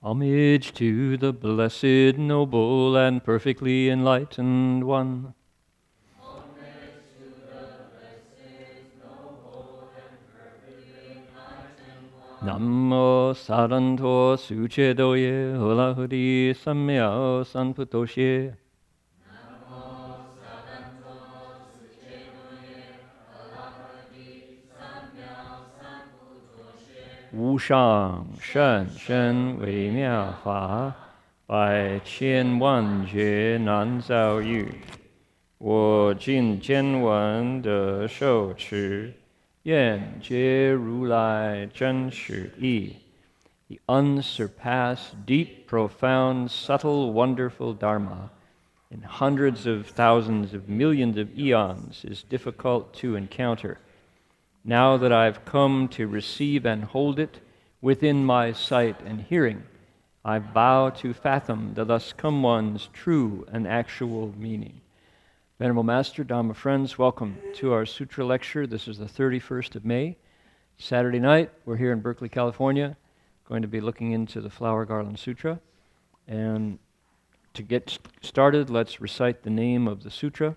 Homage to the blessed, noble, and perfectly enlightened one. Homage to the blessed, noble, and perfectly enlightened one. Namo Saranto Suchedoye Hulahudi Samyao Sanputoshe. Namo Saranto Suchedoye Alahadi Samyao Samputoshe. 无上甚深微妙法，百千万劫难遭遇。我今见闻得受持，愿解如来真实义。The unsurpassed, deep, profound, subtle, wonderful Dharma in hundreds of thousands of millions of eons is difficult to encounter. Now that I've come to receive and hold it within my sight and hearing, I vow to fathom the thus come one's true and actual meaning. Venerable Master, Dhamma friends, welcome to our Sutra lecture. This is the 31st of May, Saturday night. We're here in Berkeley, California, going to be looking into the Flower Garland Sutra. And to get started, let's recite the name of the sutra.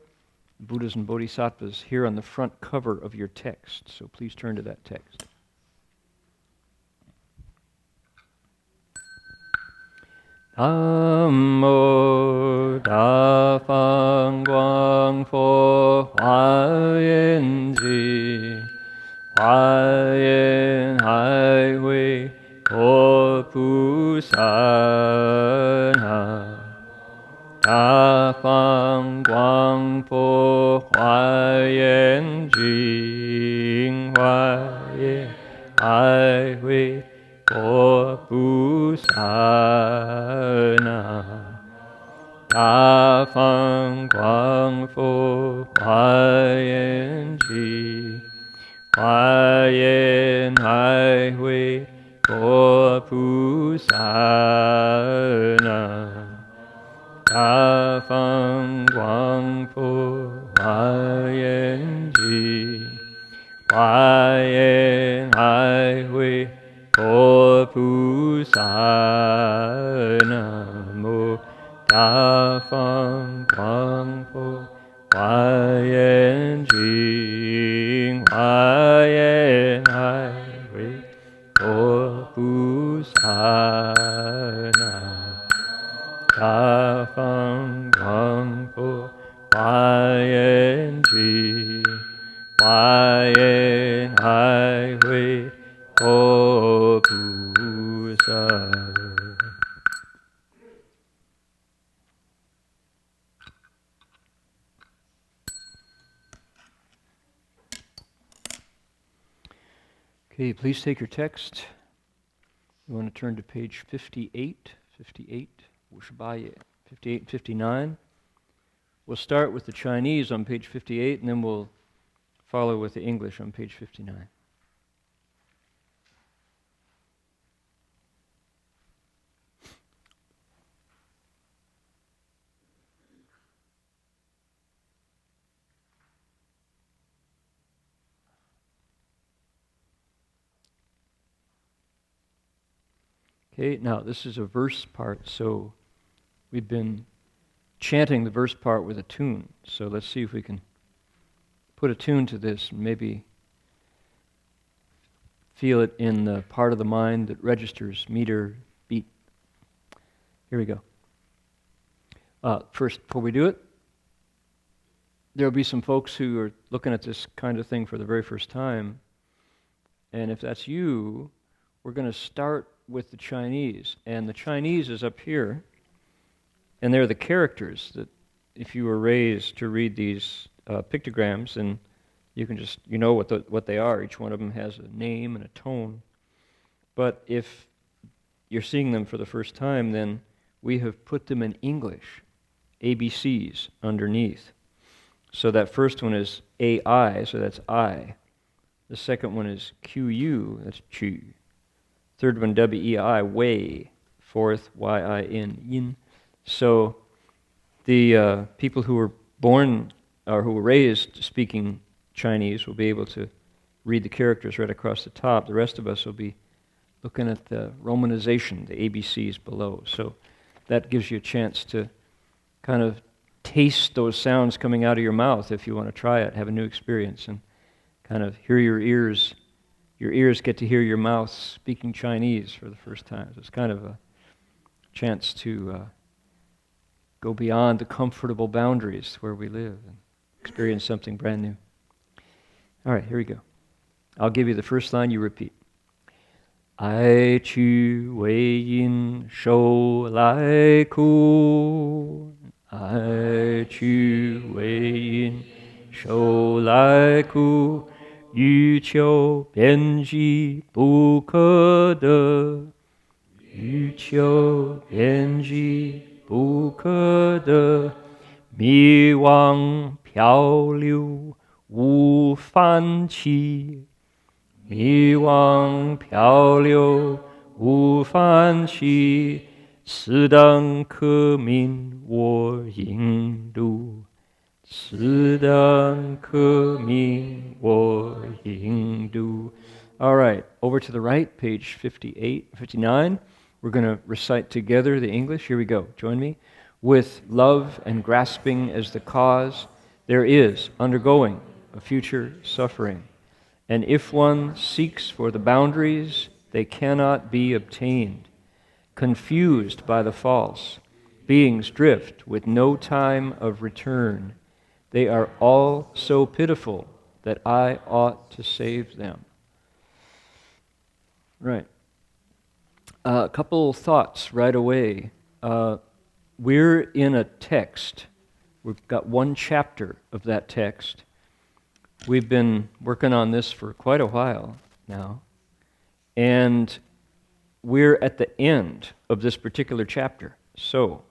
Buddhas and Bodhisattvas here on the front cover of your text. So please turn to that text. Namo Da Fang Guang Fo Hua Yin Ji Hua Yin Hai Hui Ho Pu Sa Na Da Fang Guang Po Hua Yin Jing Hua Yin Hai Hui Ho Pu Sa Na Da Fang Guang Po Hua Yin Jing Hua Yin Hai Hui Ho Pu Sa Na Da Fang Guang Po Hua Yin Ji Hua Yin Hai Hui Ho Pu Sa Na Mo Da Fang Guang Po Hua Yin Ji Hua Yin Hai Hui Ho Pu Sa Na Da Fang Guang Po Hua Yin Ji Hua Yin Hai Hui Ho Pu Sa. Okay, please take your text. You want to turn to page 58, 58, 58 and 59. We'll start with the Chinese on page 58, and then we'll follow with the English on page 59. Okay, now this is a verse part, so we've been chanting the verse part with a tune. So let's see if we can put a tune to this and maybe feel it in the part of the mind that registers meter, beat. Here we go. First, before we do it, there'll be some folks who are looking at this kind of thing for the very first time. And if that's you, we're going to start with the Chinese. And the Chinese is up here. And they're the characters that if you were raised to read these pictograms, then you can just, you know what they are. Each one of them has a name and a tone. But if you're seeing them for the first time, then we have put them in English, ABCs underneath. So that first one is AI, so that's I. The second one is QU, that's Chu. Third one, WEI, Wei. Fourth, YIN, Yin. So the people who were born or who were raised speaking Chinese will be able to read the characters right across the top. The rest of us will be looking at the romanization, the ABCs below. So that gives you a chance to kind of taste those sounds coming out of your mouth if you want to try it, have a new experience, and kind of hear your ears get to hear your mouth speaking Chinese for the first time. So it's kind of a chance to go beyond the comfortable boundaries where we live and experience something brand new. All right, here we go. I'll give you the first line, you repeat. Ai chu wei yin shou lai ku. Ai chu wei yin shou lai ku. Yu qiu bian ji bu ke de. Yu qiu bian ji bu ke de. Mi wang piao liu wu fan qi. 迷惘漂流无翻起，此等可名我引路，此等可名我引路。All right, over to the right, page 58, 59. We're going to recite together the English. Here we go. Join me. With love and grasping as the cause, there is undergoing a future suffering. And if one seeks for the boundaries, they cannot be obtained. Confused by the false, beings drift with no time of return. They are all so pitiful that I ought to save them. Right. A couple thoughts right away. We're in a text. We've got one chapter of that text. We've been working on this for quite a while now, and we're at the end of this particular chapter. So,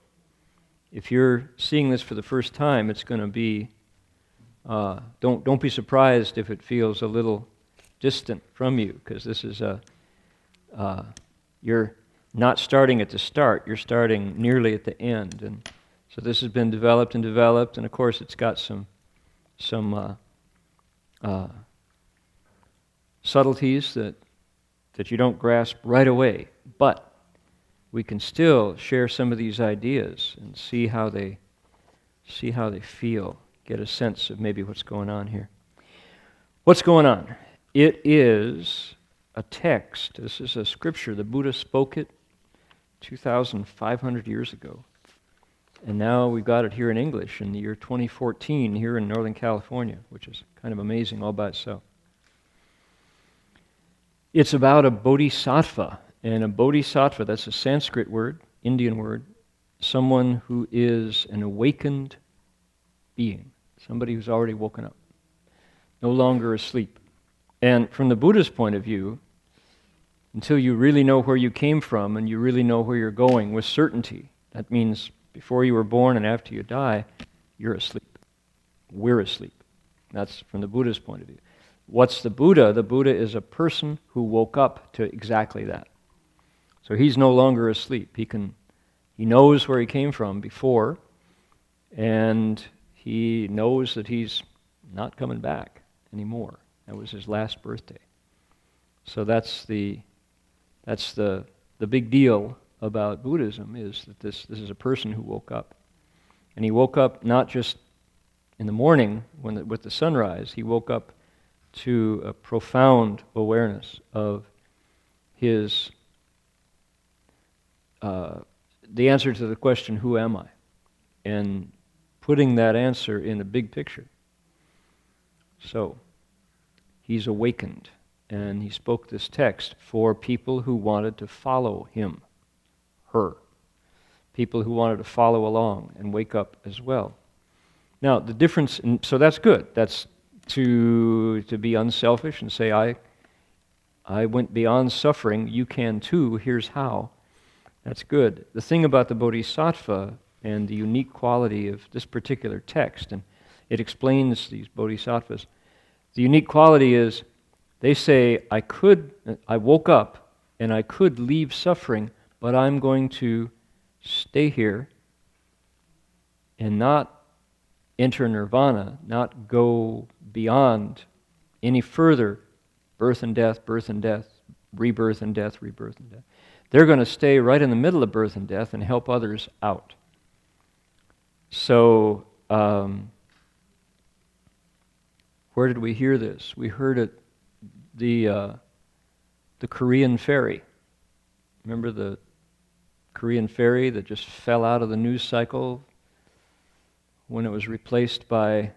if you're seeing this for the first time, it's going to be, don't be surprised if it feels a little distant from you, because this is you're not starting at the start, you're starting nearly at the end. And so this has been developed, and of course it's got some subtleties that you don't grasp right away, but we can still share some of these ideas and see how they feel, get a sense of maybe what's going on here. What's going on? It is a text. This is a scripture. The Buddha spoke it 2,500 years ago. And now we've got it here in English in the year 2014 here in Northern California, which is kind of amazing all by itself. It's about a bodhisattva. And a bodhisattva, that's a Sanskrit word, Indian word, someone who is an awakened being, somebody who's already woken up, no longer asleep. And from the Buddha's point of view, until you really know where you came from and you really know where you're going with certainty, that means before you were born and after you die, you're asleep. We're asleep. That's from the Buddha's point of view. What's the Buddha? The Buddha is a person who woke up to exactly that. So he's no longer asleep. He knows where he came from before, and he knows that he's not coming back anymore. That was his last birthday. So that's the big deal about Buddhism, is that this is a person who woke up. And he woke up not just in the morning with the sunrise, he woke up to a profound awareness of his, the answer to the question, who am I? And putting that answer in a big picture. So, he's awakened, and he spoke this text for people who wanted to follow him, her. People who wanted to follow along and wake up as well. Now, the difference, so that's good. That's to be unselfish and say, I went beyond suffering, you can too, here's how. That's good. The thing about the Bodhisattva and the unique quality of this particular text, and it explains these Bodhisattvas, the unique quality is they say, I woke up and I could leave suffering, but I'm going to stay here and not enter nirvana, not go beyond any further birth and death, rebirth and death, rebirth and death. They're going to stay right in the middle of birth and death and help others out. So, where did we hear this? We heard it, the Korean ferry. Remember the Korean ferry that just fell out of the news cycle when it was replaced by,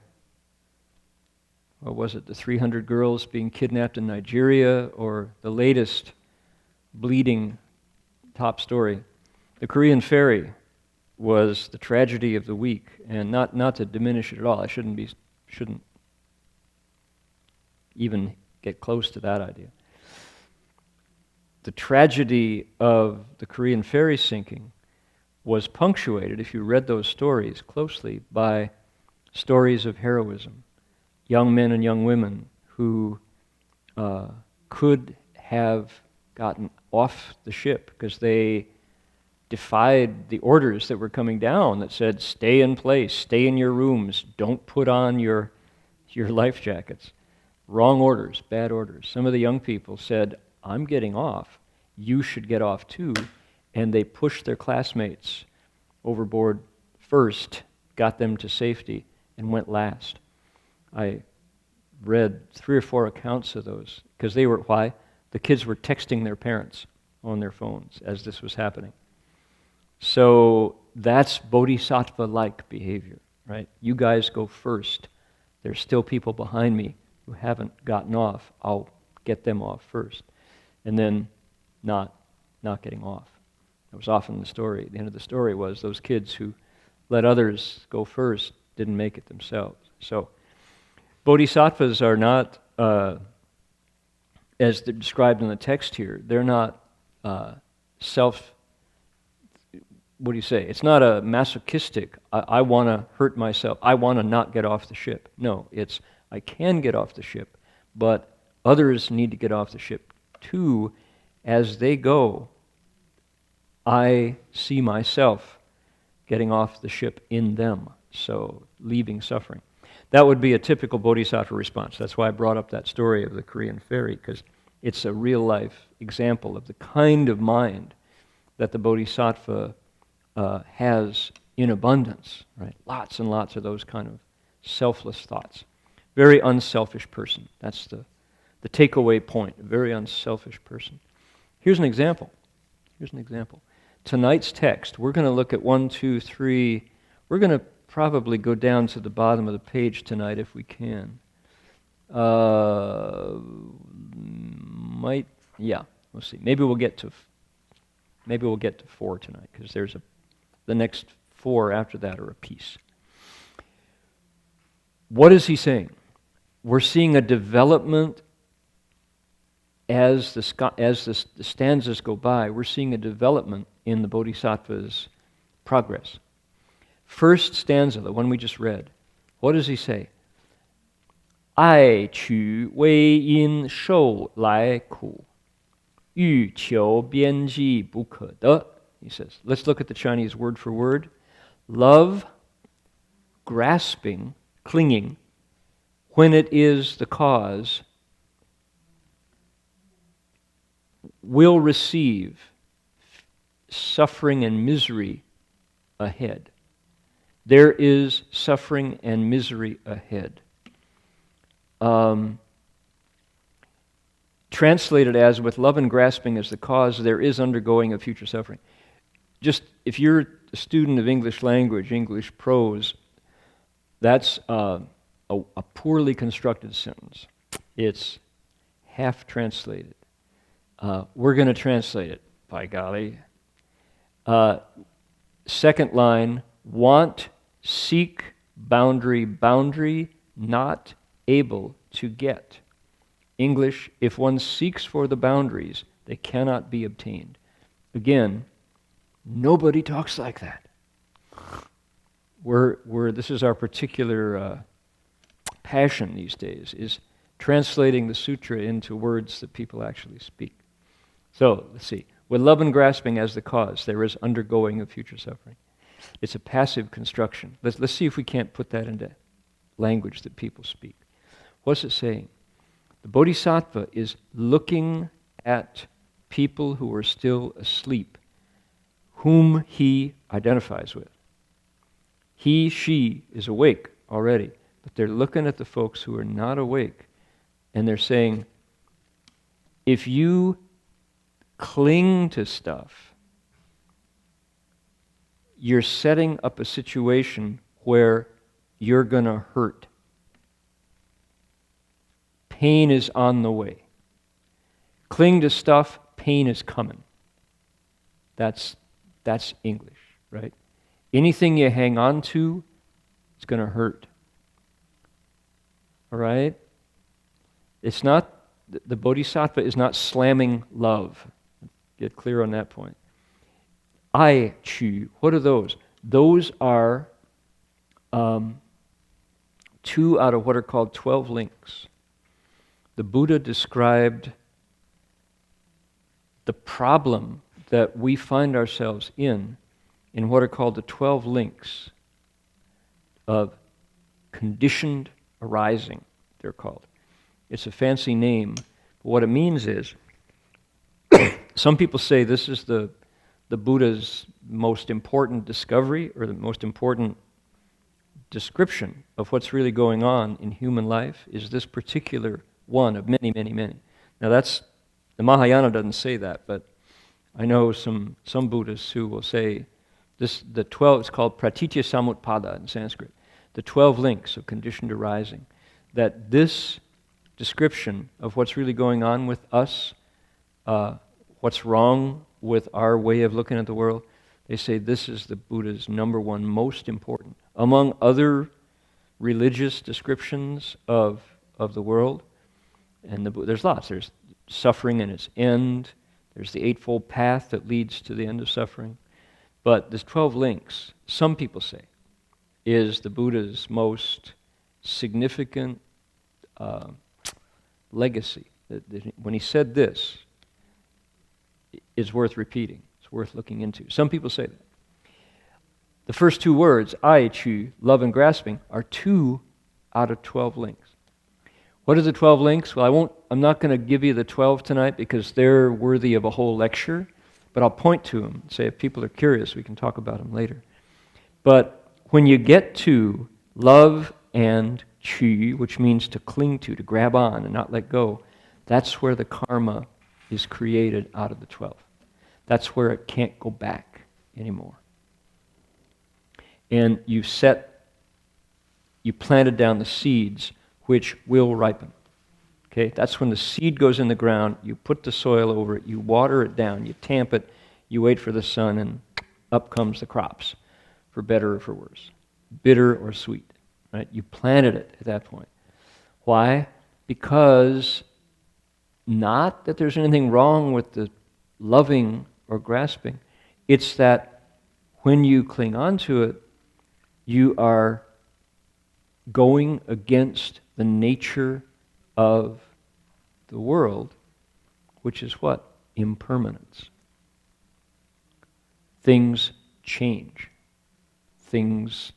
what was it, the 300 girls being kidnapped in Nigeria, or the latest bleeding top story. The Korean ferry was the tragedy of the week, and not to diminish it at all. I shouldn't even get close to that idea. The tragedy of the Korean ferry sinking was punctuated, if you read those stories closely, by stories of heroism. Young men and young women who could have gotten off the ship because they defied the orders that were coming down that said, stay in place, stay in your rooms, don't put on your life jackets. Wrong orders, bad orders. Some of the young people said, I'm getting off, you should get off too, and they pushed their classmates overboard first, got them to safety, and went last. I read 3 or 4 accounts of those, because they were, why? The kids were texting their parents on their phones as this was happening. So that's bodhisattva-like behavior, right? You guys go first. There's still people behind me who haven't gotten off. I'll get them off first. And then not getting off. That was often the story. The end of the story was those kids who let others go first didn't make it themselves. So bodhisattvas are not, as they're described in the text here, they're not what do you say? It's not a masochistic, I want to hurt myself, I want to not get off the ship. No, it's, I can get off the ship, but others need to get off the ship too. As they go, I see myself getting off the ship in them, so leaving suffering. That would be a typical bodhisattva response. That's why I brought up that story of the Korean ferry, because it's a real-life example of the kind of mind that the bodhisattva has in abundance, right? Lots and lots of those kind of selfless thoughts. Very unselfish person. That's the takeaway point, a very unselfish person. Here's an example. Tonight's text, we're going to look at 1, 2, 3. We're going to probably go down to the bottom of the page tonight if we can. We'll see. Maybe we'll get to 4 tonight, because the next 4 after that are a piece. What is he saying? We're seeing a development as the stanzas go by. We're seeing a development in the Bodhisattva's progress. First stanza, the one we just read, what does he say? 爱取微因受来苦，欲求边际不可得. He says, let's look at the Chinese word for word. Love, grasping, clinging, when it is the cause, will receive suffering and misery ahead. There is suffering and misery ahead. Translated as, with love and grasping as the cause, there is undergoing of future suffering. Just, if you're a student of English language, English prose, that's a poorly constructed sentence. It's half translated. We're going to translate it, by golly. Second line, want, seek, boundary, not able to get. English, if one seeks for the boundaries, they cannot be obtained. Again, nobody talks like that. This is our particular passion these days, is translating the sutra into words that people actually speak. So, let's see. With love and grasping as the cause, there is undergoing of future suffering. It's a passive construction. Let's see if we can't put that into language that people speak. What's it saying? The Bodhisattva is looking at people who are still asleep, whom he identifies with. He, she is awake already, but they're looking at the folks who are not awake, and they're saying, if you cling to stuff, you're setting up a situation where you're going to hurt. Pain is on the way. Cling to stuff, pain is coming. That's English, right? Anything you hang on to, it's going to hurt. All right? It's not, the bodhisattva is not slamming love. Get clear on that point. Ai Chu, what are those? Those are 2 out of what are called 12 links. The Buddha described the problem that we find ourselves in what are called the 12 links of conditioned arising, they're called. It's a fancy name, but what it means is, some people say this is the Buddha's most important discovery, or the most important description of what's really going on in human life, is this particular one of many, many, many. Now the Mahayana doesn't say that, but I know some Buddhists who will say this, the 12, it's called pratitya samutpada in Sanskrit, the 12 links of conditioned arising, that this description of what's really going on with us, what's wrong with our way of looking at the world, they say this is the Buddha's number one most important. Among other religious descriptions of the world, and there's lots. There's suffering and its end. There's the Eightfold Path that leads to the end of suffering. But this 12 links, some people say, is the Buddha's most significant legacy. When he said this, it's worth repeating. It's worth looking into. Some people say that. The first 2 words, ai chu, love and grasping, are 2 out of 12 links. What are the 12 links? Well, I'm not going to give you the 12 tonight because they're worthy of a whole lecture, but I'll point to them and say if people are curious, we can talk about them later. But when you get to love and chi, which means to cling to grab on and not let go, that's where the karma is created out of the 12. That's where it can't go back anymore. And you planted down the seeds which will ripen. Okay, that's when the seed goes in the ground, you put the soil over it, you water it down, you tamp it, you wait for the sun, and up comes the crops, for better or for worse, bitter or sweet. Right? You planted it at that point. Why? Because not that there's anything wrong with the loving or grasping, it's that when you cling on to it, you are going against the nature of the world, which is what? Impermanence. Things change. Things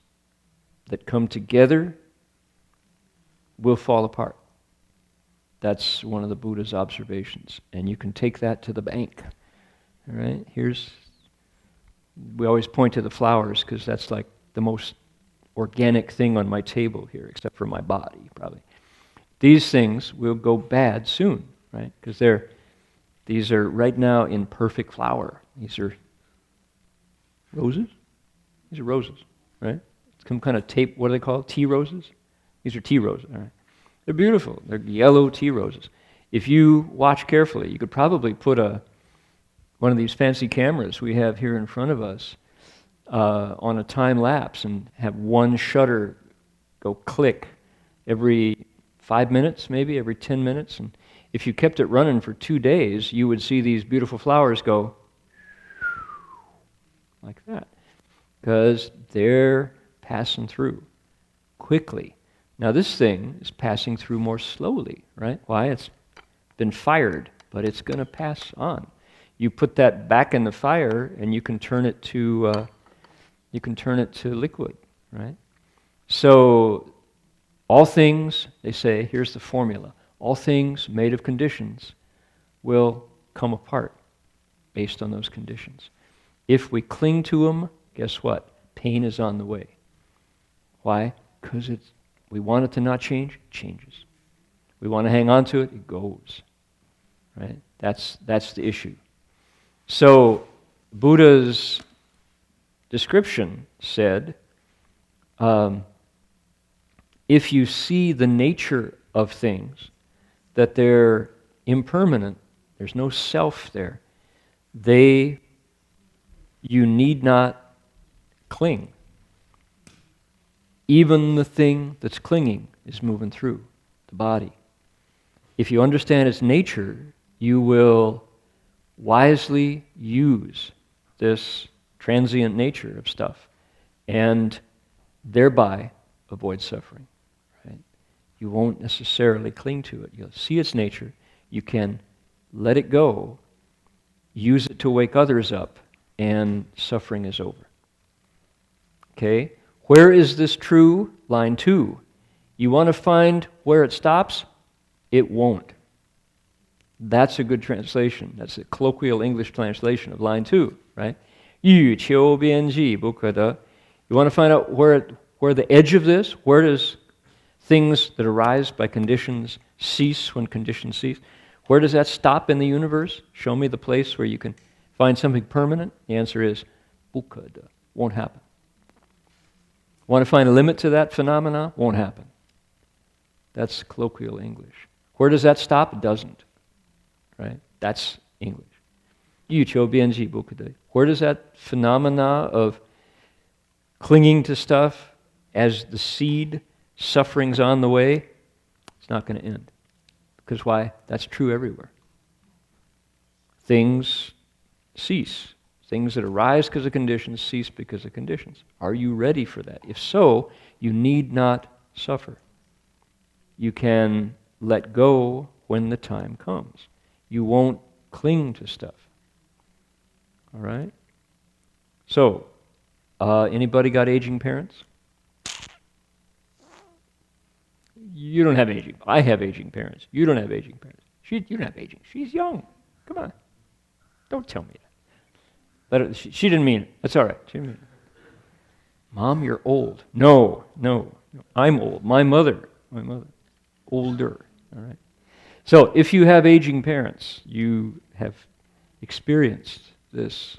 that come together will fall apart. That's one of the Buddha's observations. And you can take that to the bank. All right? We always point to the flowers because that's like the most organic thing on my table here, except for my body, probably. These things will go bad soon, right? Because these are right now in perfect flower. These are roses? These are roses, right? Some kind of tape, what are they called? Tea roses? These are tea roses, all right? They're beautiful. They're yellow tea roses. If you watch carefully, you could probably put one of these fancy cameras we have here in front of us on a time lapse and have one shutter go click every 5 minutes, maybe every 10 minutes. And if you kept it running for 2 days, you would see these beautiful flowers go like that because they're passing through quickly. Now this thing is passing through more slowly, right? Why? It's been fired, but it's going to pass on. You put that back in the fire, and you can turn it to liquid, right? So all things, they say, here's the formula: all things made of conditions will come apart based on those conditions. If we cling to them, guess what? Pain is on the way. Why? Because we want it to not change, it changes. We want to hang on to it, it goes. Right? That's the issue. So Buddha's description said, if you see the nature of things, that they're impermanent, there's no self there, you need not cling. Even the thing that's clinging is moving through the body. If you understand its nature, you will wisely use this transient nature of stuff and thereby avoid suffering. Right? You won't necessarily cling to it. You'll see its nature. You can let it go, use it to wake others up, and suffering is over. Okay? Where is this true? Line 2. You want to find where it stops? It won't. That's a good translation. That's a colloquial English translation of line 2, right? 欲求边际不可得. You want to find out where the edge of this, where does things that arise by conditions cease when conditions cease? Where does that stop in the universe? Show me the place where you can find something permanent. The answer is 不可得, won't happen. Want to find a limit to that phenomena? Won't happen. That's colloquial English. Where does that stop? It doesn't. Right? That's English. 欲求边际不可得. Where does that phenomena of clinging to stuff as the seed, suffering's on the way? It's not going to end. Because why? That's true everywhere. Things cease. Things that arise because of conditions cease because of conditions. Are you ready for that? If so, you need not suffer. You can let go when the time comes. You won't cling to stuff. All right? So, anybody got aging parents? You don't have aging. I have aging parents. You don't have aging parents. You don't have aging. She's young. Come on. Don't tell me that. She didn't mean it. That's all right. She didn't mean it. Mom, you're old. No. I'm old. My mother. Older. All right. So, if you have aging parents, you have experienced this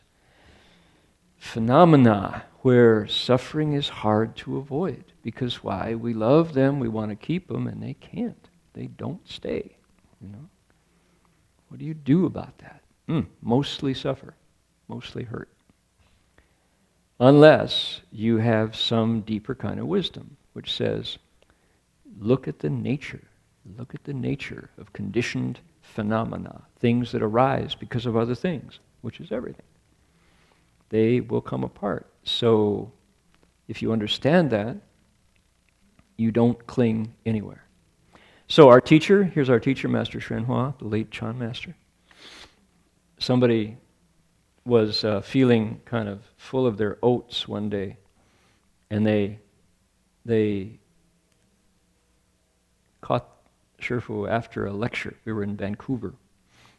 phenomena where suffering is hard to avoid. Because why? We love them, we want to keep them, and they can't. They don't stay. You know? What do you do about that? Mostly suffer, mostly hurt. Unless you have some deeper kind of wisdom, which says, look at the nature of conditioned phenomena, things that arise because of other things, which is everything. They will come apart. So, if you understand that, you don't cling anywhere. So here's our teacher, Master Shenhua, the late Chan Master. Somebody was feeling kind of full of their oats one day, and they caught Shifu after a lecture. We were in Vancouver,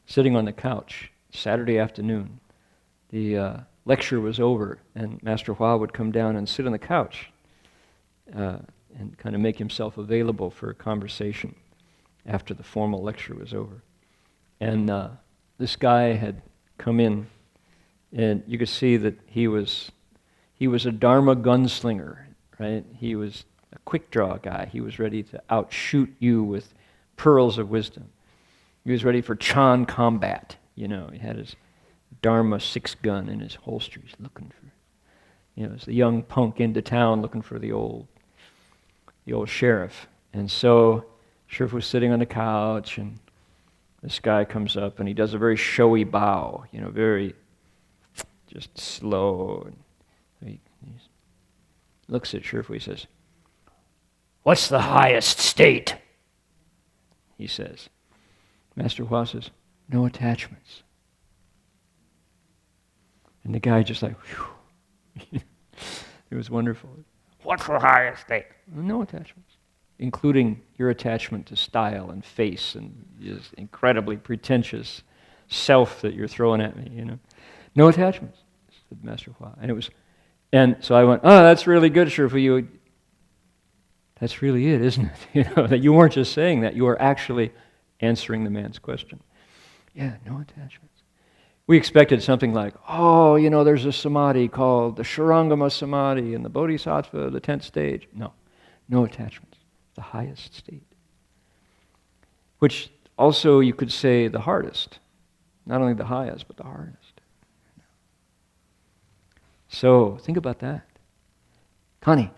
sitting on the couch, Saturday afternoon. The lecture was over, and Master Hua would come down and sit on the couch and kind of make himself available for a conversation after the formal lecture was over. And this guy had come in, and you could see that he was a Dharma gunslinger, right? He was a quick draw guy. He was ready to outshoot you with pearls of wisdom. He was ready for Chan combat. You know, he had his Dharma 6-gun in his holster. He's looking for, as the young punk into town looking for the old sheriff. And so Sheriff was sitting on the couch, and this guy comes up, and he does a very showy bow, very just slow. And he looks at Sheriff, he says, "What's the highest state?" He says. Master Hua says, "No attachments." And the guy just like, whew. It was wonderful. "What's the highest state?" No attachments, including your attachment to style and face and just incredibly pretentious self that you're throwing at me, No attachments, said Master Hua. And so I went, oh, that's really good, Shifu. You. That's really it, isn't it? That you weren't just saying that, you were actually answering the man's question. Yeah, no attachments. We expected something like, oh, there's a samadhi called the Shurangama Samadhi and the Bodhisattva, the 10th stage. No attachments. The highest state. Which also you could say the hardest. Not only the highest, but the hardest. So think about that. Connie.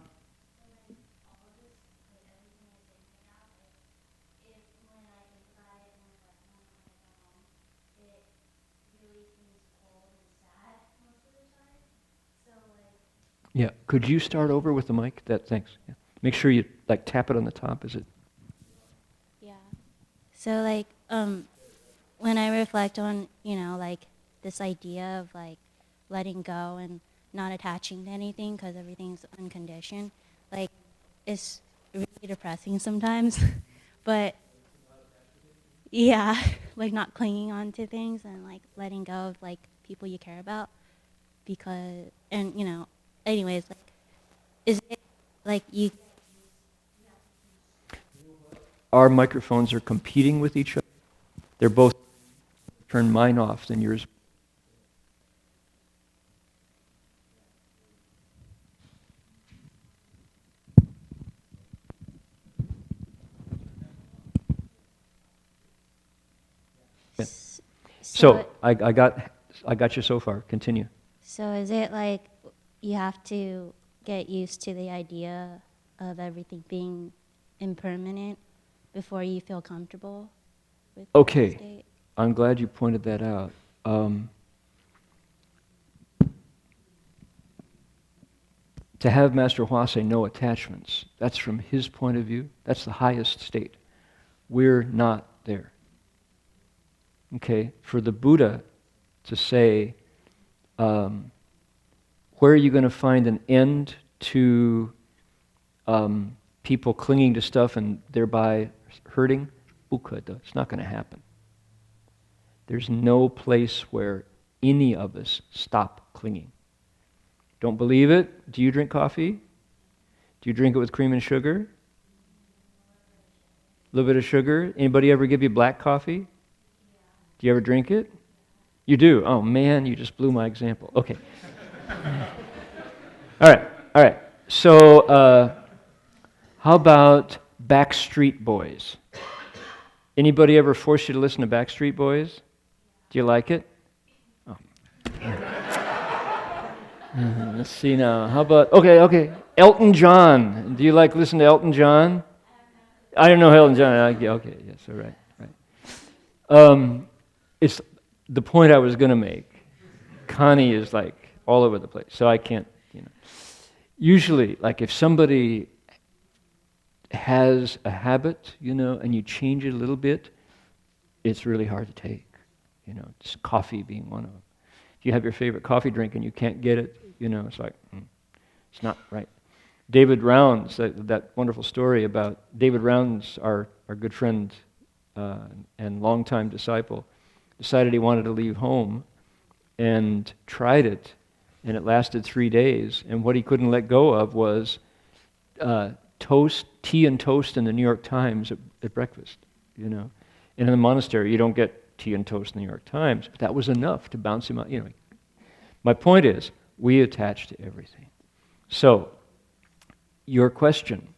Yeah, could you start over with the mic? Thanks. Yeah. Make sure you tap it on the top. Is it? Yeah. So when I reflect on this idea of letting go and not attaching to anything because everything's unconditioned, it's really depressing sometimes. But yeah, not clinging on to things and letting go of people you care about because anyways, is it you? Our microphones are competing with each other. They're both turn mine off, then yours. So I got you so far. Continue. So is it you have to get used to the idea of everything being impermanent before you feel comfortable with the state? I'm glad you pointed that out. To have Master Hua say no attachments, that's from his point of view, that's the highest state. We're not there. Okay, for the Buddha to say, where are you going to find an end to people clinging to stuff and thereby hurting? Bukkha, it's not going to happen. There's no place where any of us stop clinging. Don't believe it? Do you drink coffee? Do you drink it with cream and sugar? A little bit of sugar? Anybody ever give you black coffee? Do you ever drink it? You do? Oh man, you just blew my example. Okay. All right. So, how about Backstreet Boys? Anybody ever force you to listen to Backstreet Boys? Do you like it? Oh. Let's see now. How about, okay. Elton John. Do you listen to Elton John? I don't know Elton John. Okay, yes, all right. It's the point I was going to make. Connie is all over the place, so I can't, Usually, if somebody has a habit, and you change it a little bit, it's really hard to take. Just coffee being one of them. If you have your favorite coffee drink and you can't get it, it's it's not right. David Rounds, that wonderful story about David Rounds, our good friend and longtime disciple, decided he wanted to leave home and tried it, and it lasted 3 days. And what he couldn't let go of was tea and toast in the New York Times at breakfast, And in the monastery, you don't get tea and toast in the New York Times, but that was enough to bounce him out. My point is, we attach to everything. So, your question,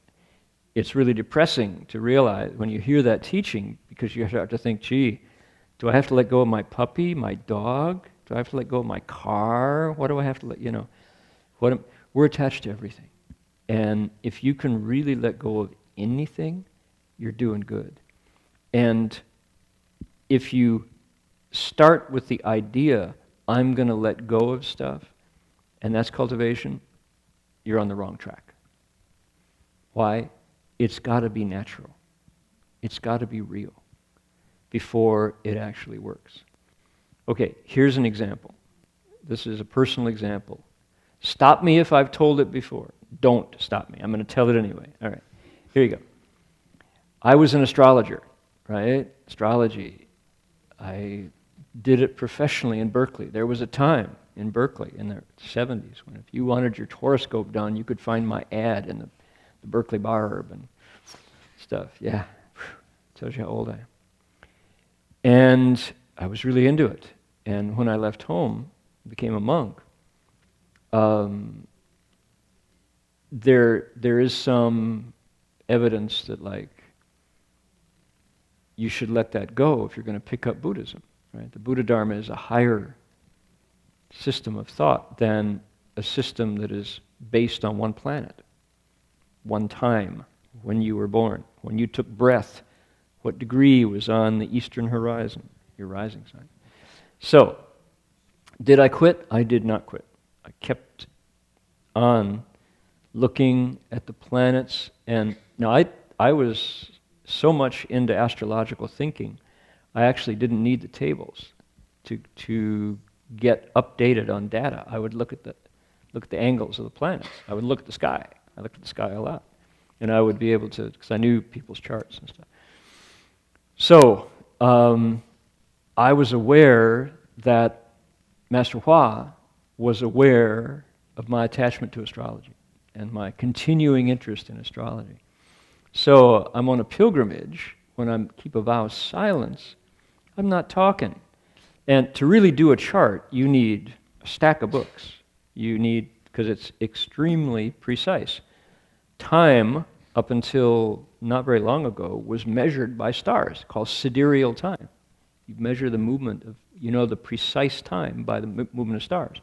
it's really depressing to realize when you hear that teaching, because you have to think, gee, do I have to let go of my puppy, my dog? Do I have to let go of my car? What do I have to let, we're attached to everything. And if you can really let go of anything, you're doing good. And if you start with the idea, I'm going to let go of stuff, and that's cultivation, you're on the wrong track. Why? It's got to be natural. It's got to be real before it actually works. Okay, here's an example. This is a personal example. Stop me if I've told it before. Don't stop me. I'm going to tell it anyway. All right, here you go. I was an astrologer, right? Astrology. I did it professionally in Berkeley. There was a time in Berkeley in the 70s when if you wanted your horoscope done, you could find my ad in the Berkeley Barb and stuff. Yeah, tells you how old I am. And I was really into it. And when I left home, became a monk, there is some evidence that like you should let that go if you're going to pick up Buddhism. Right? The Buddha Dharma is a higher system of thought than a system that is based on one planet, one time, when you were born, when you took breath, what degree was on the eastern horizon, your rising sign. So, did I quit? I did not quit. I kept on looking at the planets, and now I was so much into astrological thinking, I actually didn't need the tables to get updated on data. I would look at the angles of the planets. I would look at the sky. I looked at the sky a lot, and I would be able to, because I knew people's charts and stuff. So I was aware that Master Hua was aware of my attachment to astrology and my continuing interest in astrology. So I'm on a pilgrimage. When I keep a vow of silence, I'm not talking. And to really do a chart, you need a stack of books. You need, because it's extremely precise. Time, up until not very long ago, was measured by stars, called sidereal time. You measure the movement of, the precise time by the movement of stars.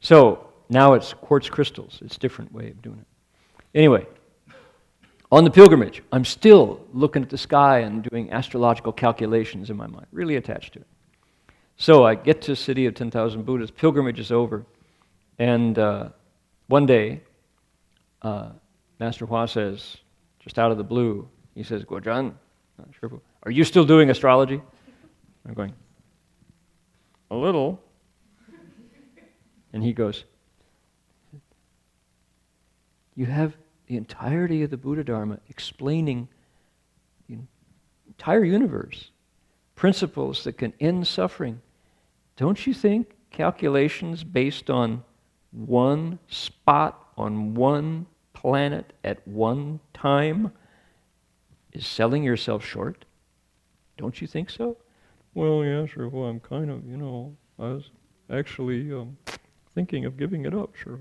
So now it's quartz crystals. It's a different way of doing it. Anyway, on the pilgrimage, I'm still looking at the sky and doing astrological calculations in my mind, really attached to it. So I get to City of 10,000 Buddhas, pilgrimage is over, and one day, Master Hua says, just out of the blue, he says, Guozhan, are you still doing astrology? I'm going, a little. And he goes, you have the entirety of the Buddha Dharma explaining the entire universe, principles that can end suffering. Don't you think calculations based on one spot on one planet at one time is selling yourself short? Don't you think so? Well, yeah, sure. Well, I'm kind of, I was actually thinking of giving it up, sure.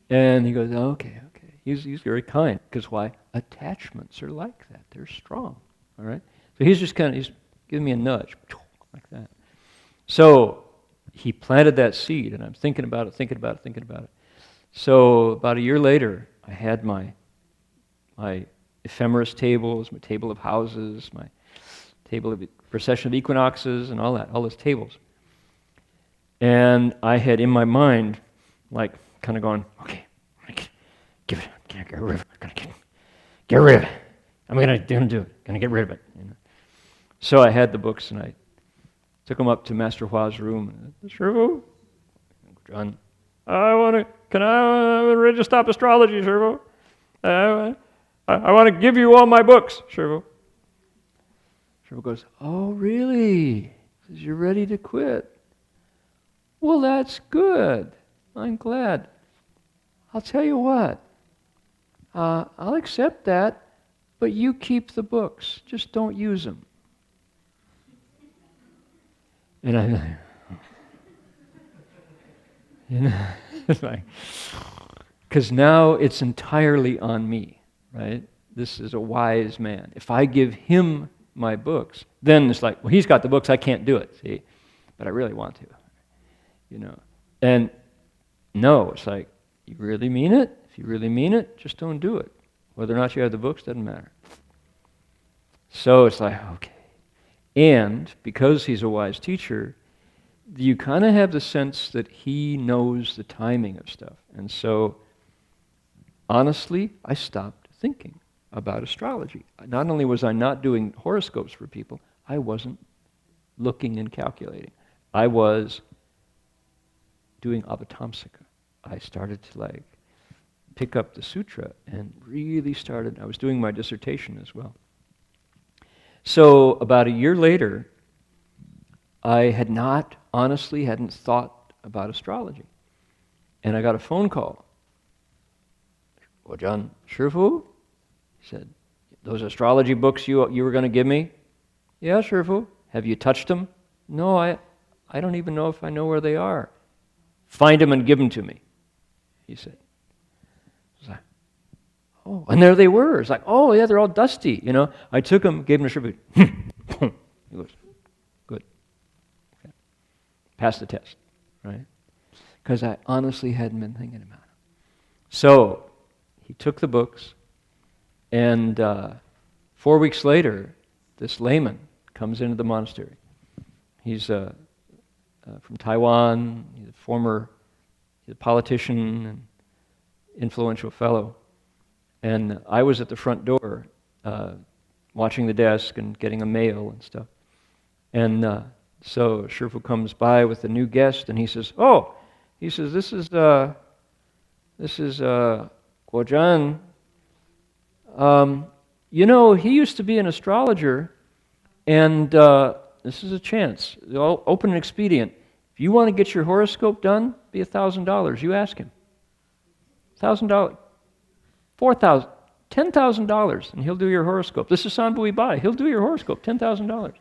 And he goes, okay. He's very kind, because why? Attachments are like that. They're strong, all right? So he's giving me a nudge, like that. So he planted that seed, and I'm thinking about it. So about a year later, I had my ephemeris tables, my table of houses, my table of procession of equinoxes, and all those tables. And I had in my mind, like, kind of going, okay, give it, get rid of it, I'm gonna get rid of it. I'm gonna do it, gonna get rid of it. So I had the books, and I took them up to Master Hua's room. And Shifu, John, can I ready to stop astrology, Shifu? I want to give you all my books, Shifu. Shifu goes, oh, really? He says, you're ready to quit. Well, that's good. I'm glad. I'll tell you what. I'll accept that, but you keep the books. Just don't use them. And I, it's like, because now it's entirely on me, right? This is a wise man. If I give him my books, then it's like, well, he's got the books, I can't do it, see? But I really want to, And no, it's like, you really mean it? If you really mean it, just don't do it. Whether or not you have the books doesn't matter. So it's like, okay. And because he's a wise teacher, you kind of have the sense that he knows the timing of stuff. And so, honestly, I stopped thinking about astrology. Not only was I not doing horoscopes for people, I wasn't looking and calculating. I was doing Avatamsaka. I started to pick up the sutra and really started, I was doing my dissertation as well. So about a year later, I hadn't thought about astrology. And I got a phone call. John Shifu? He said, those astrology books you were going to give me? Yeah, Shifu. Have you touched them? No, I don't even know if I know where they are. Find them and give them to me, he said. I was like, oh, and there they were. It's like, oh, yeah, they're all dusty, you know. I took them, gave them to Shifu. He goes, good. Okay. Passed the test, right? Because I honestly hadn't been thinking about it. So he took the books, and 4 weeks later, this layman comes into the monastery. He's from Taiwan. He's a politician and influential fellow. And I was at the front door watching the desk and getting a mail and stuff. And so Shifu comes by with a new guest, and he says, oh, he says, this is Guozhan. You know, he used to be an astrologer, and this is a chance. I'll open an expedient. If you want to get your horoscope done, be $1,000. You ask him. $1,000. $4,000. $10,000, and he'll do your horoscope. This is Sanbui Bai. He'll do your horoscope. $10,000. What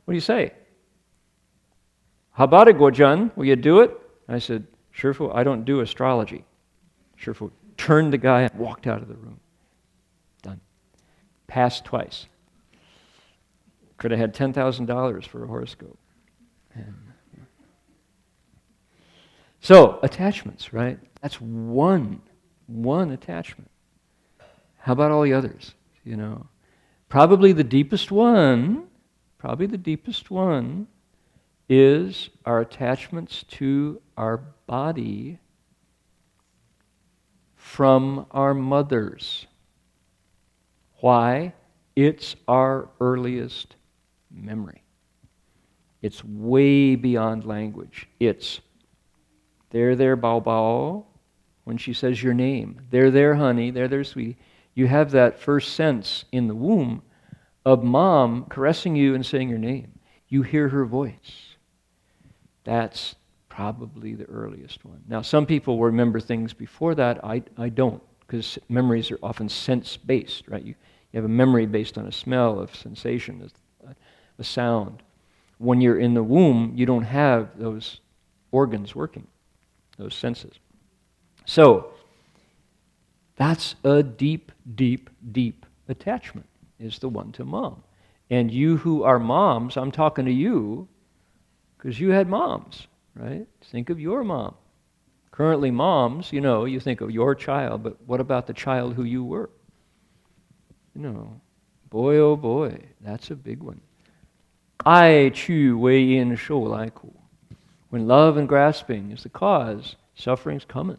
do you say? How about it, Guozhan? Will you do it? I said, Shifu, I don't do astrology. Shifu turned the guy and walked out of the room. Done. Passed twice. Could have had $10,000 for a horoscope. And so, attachments, right? That's one attachment. How about all the others? You know, probably the deepest one is our attachments to our body from our mothers. Why? It's our earliest memory. It's way beyond language. It's there, bao bao, when she says your name. There, honey. There, sweetie. You have that first sense in the womb of mom caressing you and saying your name. You hear her voice. That's probably the earliest one. Now, some people remember things before that. I don't, because memories are often sense-based, right? You have a memory based on a smell, a sensation, a sound. When you're in the womb, you don't have those organs working, those senses. So, that's a deep, deep, deep attachment, is the one to mom. And you who are moms, I'm talking to you, because you had moms, right? Think of your mom. Currently moms, you know, you think of your child, but what about the child who you were? You know, boy, oh boy, that's a big one. 爱去为因受来苦. When love and grasping is the cause, suffering's coming.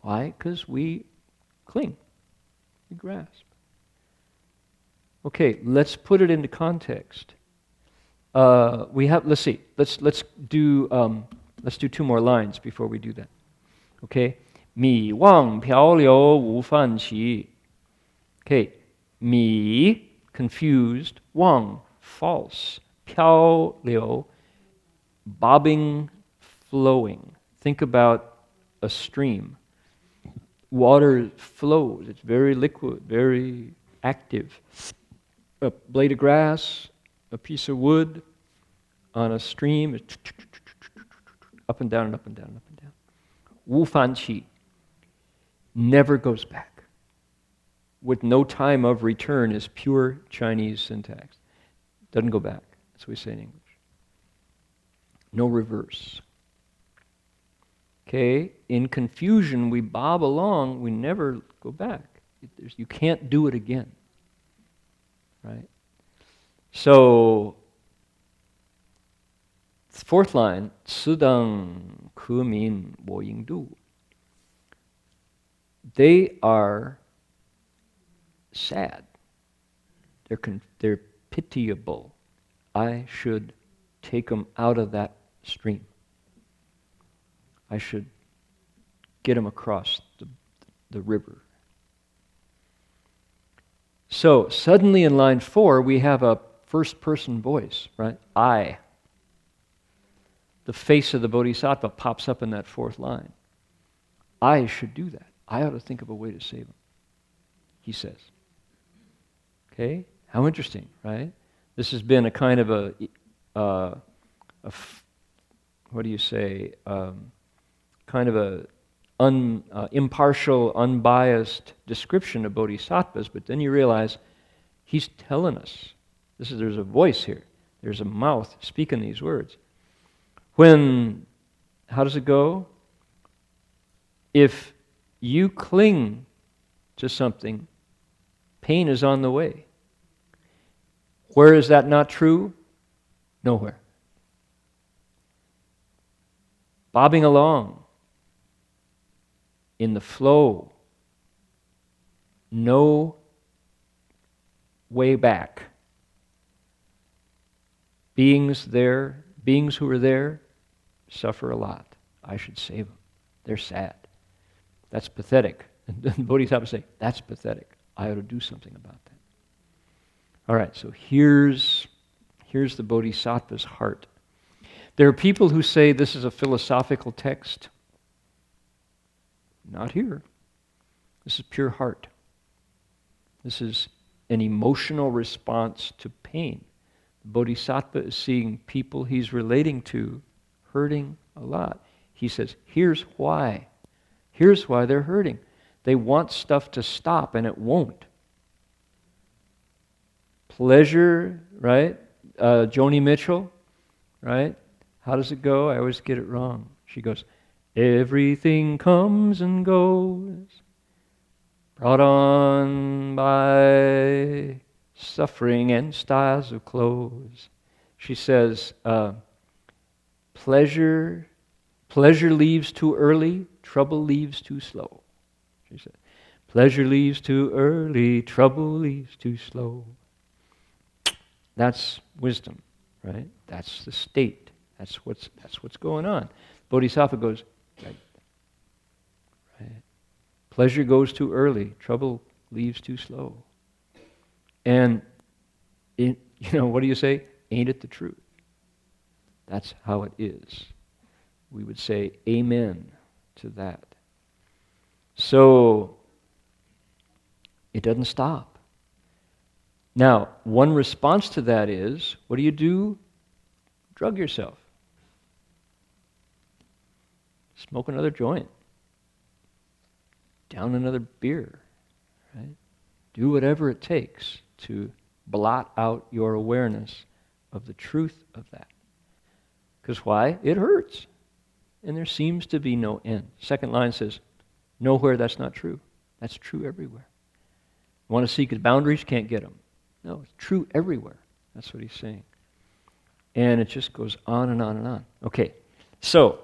Why? Because we cling, we grasp. Okay, let's put it into context. Let's see. Let's do 2 more lines before we do that. Okay, 米忘漂流无饭期. Okay, 米 confused, 忘 false, 漂流 bobbing, flowing. Think about a stream. Water flows. It's very liquid, very active. A blade of grass, a piece of wood on a stream, up and down and up and down and up and down. Wu fan qi never goes back. With no time of return is pure Chinese syntax. Doesn't go back. That's what we say in English. No reverse. Okay? In confusion, we bob along, we never go back. You can't do it again. Right? So, 4th line, 此等可悯我应度. They are sad. They're pitiable. I should take them out of that stream. I should get them across the river. So, suddenly in line 4, we have a first-person voice, right? I. The face of the Bodhisattva pops up in that fourth line. I should do that. I ought to think of a way to save him, he says. Okay? How interesting, right? This has been a kind of what do you say? Kind of a impartial, unbiased description of bodhisattvas, but then you realize he's telling us. There's a voice here. There's a mouth speaking these words. How does it go? If you cling to something, pain is on the way. Where is that not true? Nowhere. Bobbing along in the flow, no way back. Beings who are there, suffer a lot. I should save them. They're sad. That's pathetic. And the Bodhisattvas say, that's pathetic. I ought to do something about that. All right, so here's the Bodhisattva's heart. There are people who say this is a philosophical text. Not here. This is pure heart. This is an emotional response to pain. The Bodhisattva is seeing people he's relating to hurting a lot. He says, here's why. Here's why they're hurting. They want stuff to stop and it won't. Pleasure, right? Joni Mitchell, right? How does it go? I always get it wrong. She goes, everything comes and goes, brought on by suffering and styles of clothes. She says, pleasure leaves too early, trouble leaves too slow. She said, pleasure leaves too early, trouble leaves too slow. That's wisdom, right? That's the state. That's what's going on. Bodhisattva goes, right. Pleasure goes too early, trouble leaves too slow. And what do you say? Ain't it the truth? That's how it is. We would say amen to that. So it doesn't stop. Now, one response to that is, what do? Drug yourself. Smoke another joint. Down another beer. Right? Do whatever it takes to blot out your awareness of the truth of that. Because why? It hurts. And there seems to be no end. Second line says, nowhere that's not true. That's true everywhere. You want to seek his boundaries? Can't get them. No, it's true everywhere. That's what he's saying. And it just goes on and on and on. Okay, so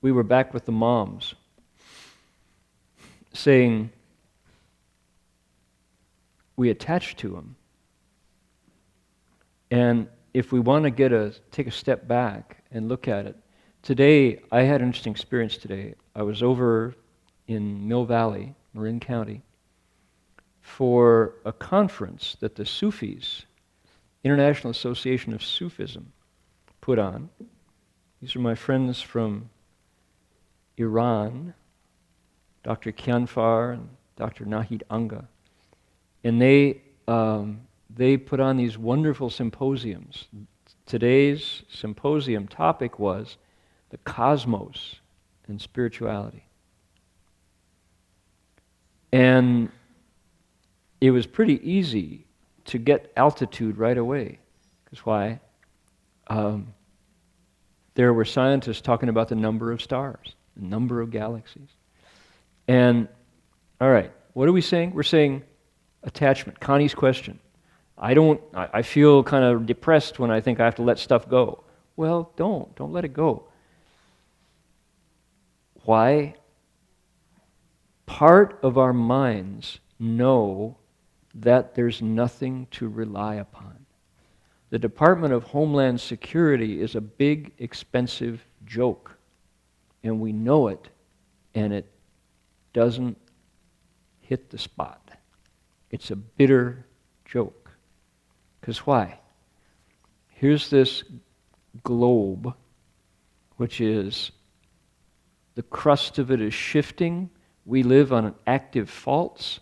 we were back with the moms saying we attach to them. And if we want to take a step back and look at it, today, I had an interesting experience today. I was over in Mill Valley, Marin County, for a conference that the Sufis, International Association of Sufism, put on. These are my friends from Iran, Dr. Kianfar and Dr. Nahid Anga. And they put on these wonderful symposiums. Today's symposium topic was the cosmos and spirituality. And it was pretty easy to get altitude right away. Because why? There were scientists talking about the number of stars, the number of galaxies. And, all right, what are we saying? We're saying attachment. Connie's question. I feel kind of depressed when I think I have to let stuff go. Well, don't let it go. Why? Part of our minds know that there's nothing to rely upon. The Department of Homeland Security is a big, expensive joke, and we know it, and it doesn't hit the spot. It's a bitter joke. Because why? Here's this globe, which is, the crust of it is shifting. We live on active faults.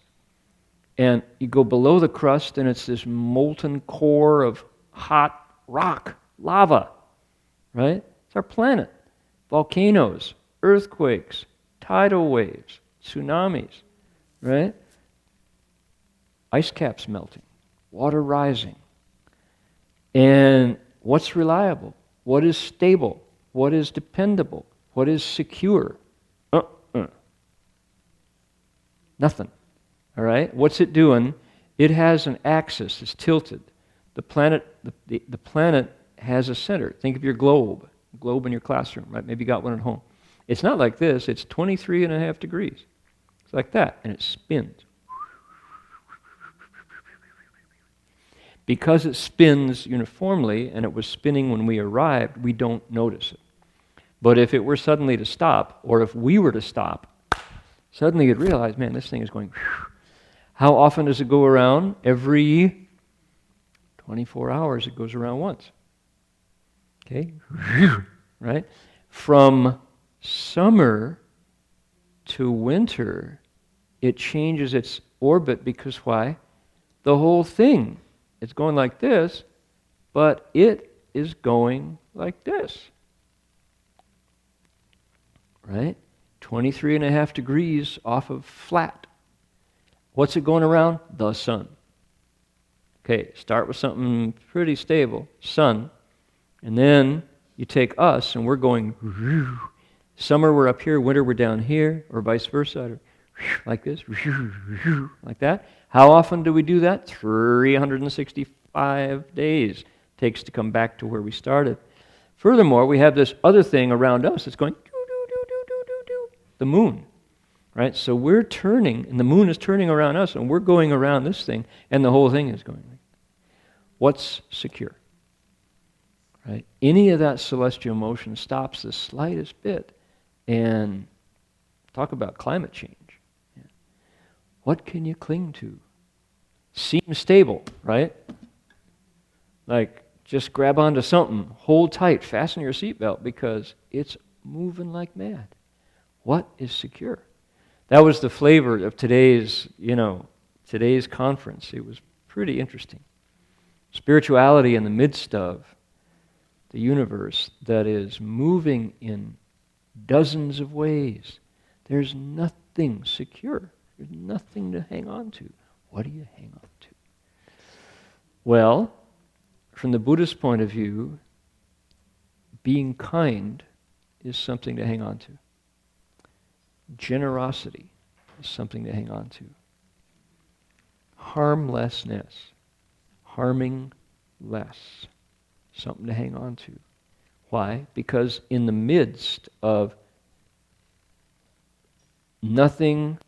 And you go below the crust and it's this molten core of hot rock, lava, right? It's our planet. Volcanoes, earthquakes, tidal waves, tsunamis, right? Ice caps melting, water rising. And what's reliable? What is stable? What is dependable? What is secure? Nothing. All right? What's it doing? It has an axis. It's tilted. The planet has a center. Think of your globe in your classroom, right? Maybe you got one at home. It's not like this. It's 23.5 degrees. It's like that, and it spins. Because it spins uniformly, and it was spinning when we arrived, we don't notice it. But if it were suddenly to stop, or if we were to stop, suddenly you'd realize, man, this thing is going. How often does it go around? Every 24 hours it goes around once. Okay? Right? From summer to winter, it changes its orbit because why? The whole thing is going like this, but it is going like this. Right? 23.5 degrees off of flat. What's it going around? The sun. Okay, start with something pretty stable, sun, and then you take us and we're going, summer we're up here, winter we're down here, or vice versa, like this, like that. How often do we do that? 365 days takes to come back to where we started. Furthermore, we have this other thing around us that's going, the moon. Right? So we're turning, and the moon is turning around us, and we're going around this thing, and the whole thing is going. What's secure? Right? Any of that celestial motion stops the slightest bit, and talk about climate change. Yeah. What can you cling to? Seems stable, right? Like, just grab onto something, hold tight, fasten your seatbelt, because it's moving like mad. What is secure? That was the flavor of today's conference. It was pretty interesting. Spirituality in the midst of the universe that is moving in dozens of ways. There's nothing secure. There's nothing to hang on to. What do you hang on to? Well, from the Buddhist point of view, being kind is something to hang on to. Generosity is something to hang on to. Harmlessness, harming less, something to hang on to. Why? Because in the midst of nothing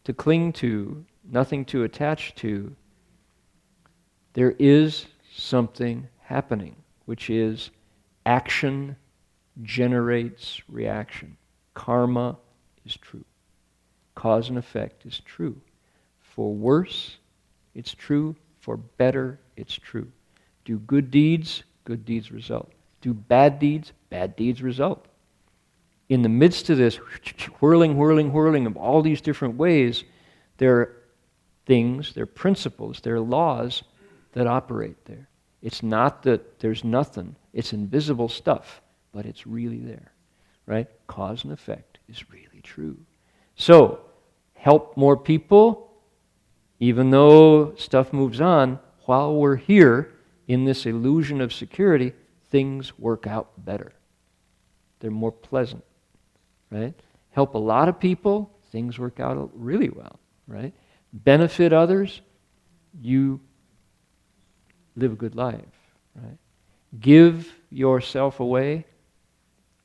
to cling to, nothing to attach to, there is something happening, which is action generates reaction. Karma is true. Cause and effect is true. For worse, it's true. For better, it's true. Do good deeds result. Do bad deeds result. In the midst of this whirling of all these different ways, there are things, there are principles, there are laws that operate there. It's not that there's nothing. It's invisible stuff, but it's really there. Right? Cause and effect is really true. So, help more people, even though stuff moves on, while we're here in this illusion of security, things work out better. They're more pleasant, right? Help a lot of people, things work out really well, right? Benefit others, you live a good life, right? Give yourself away,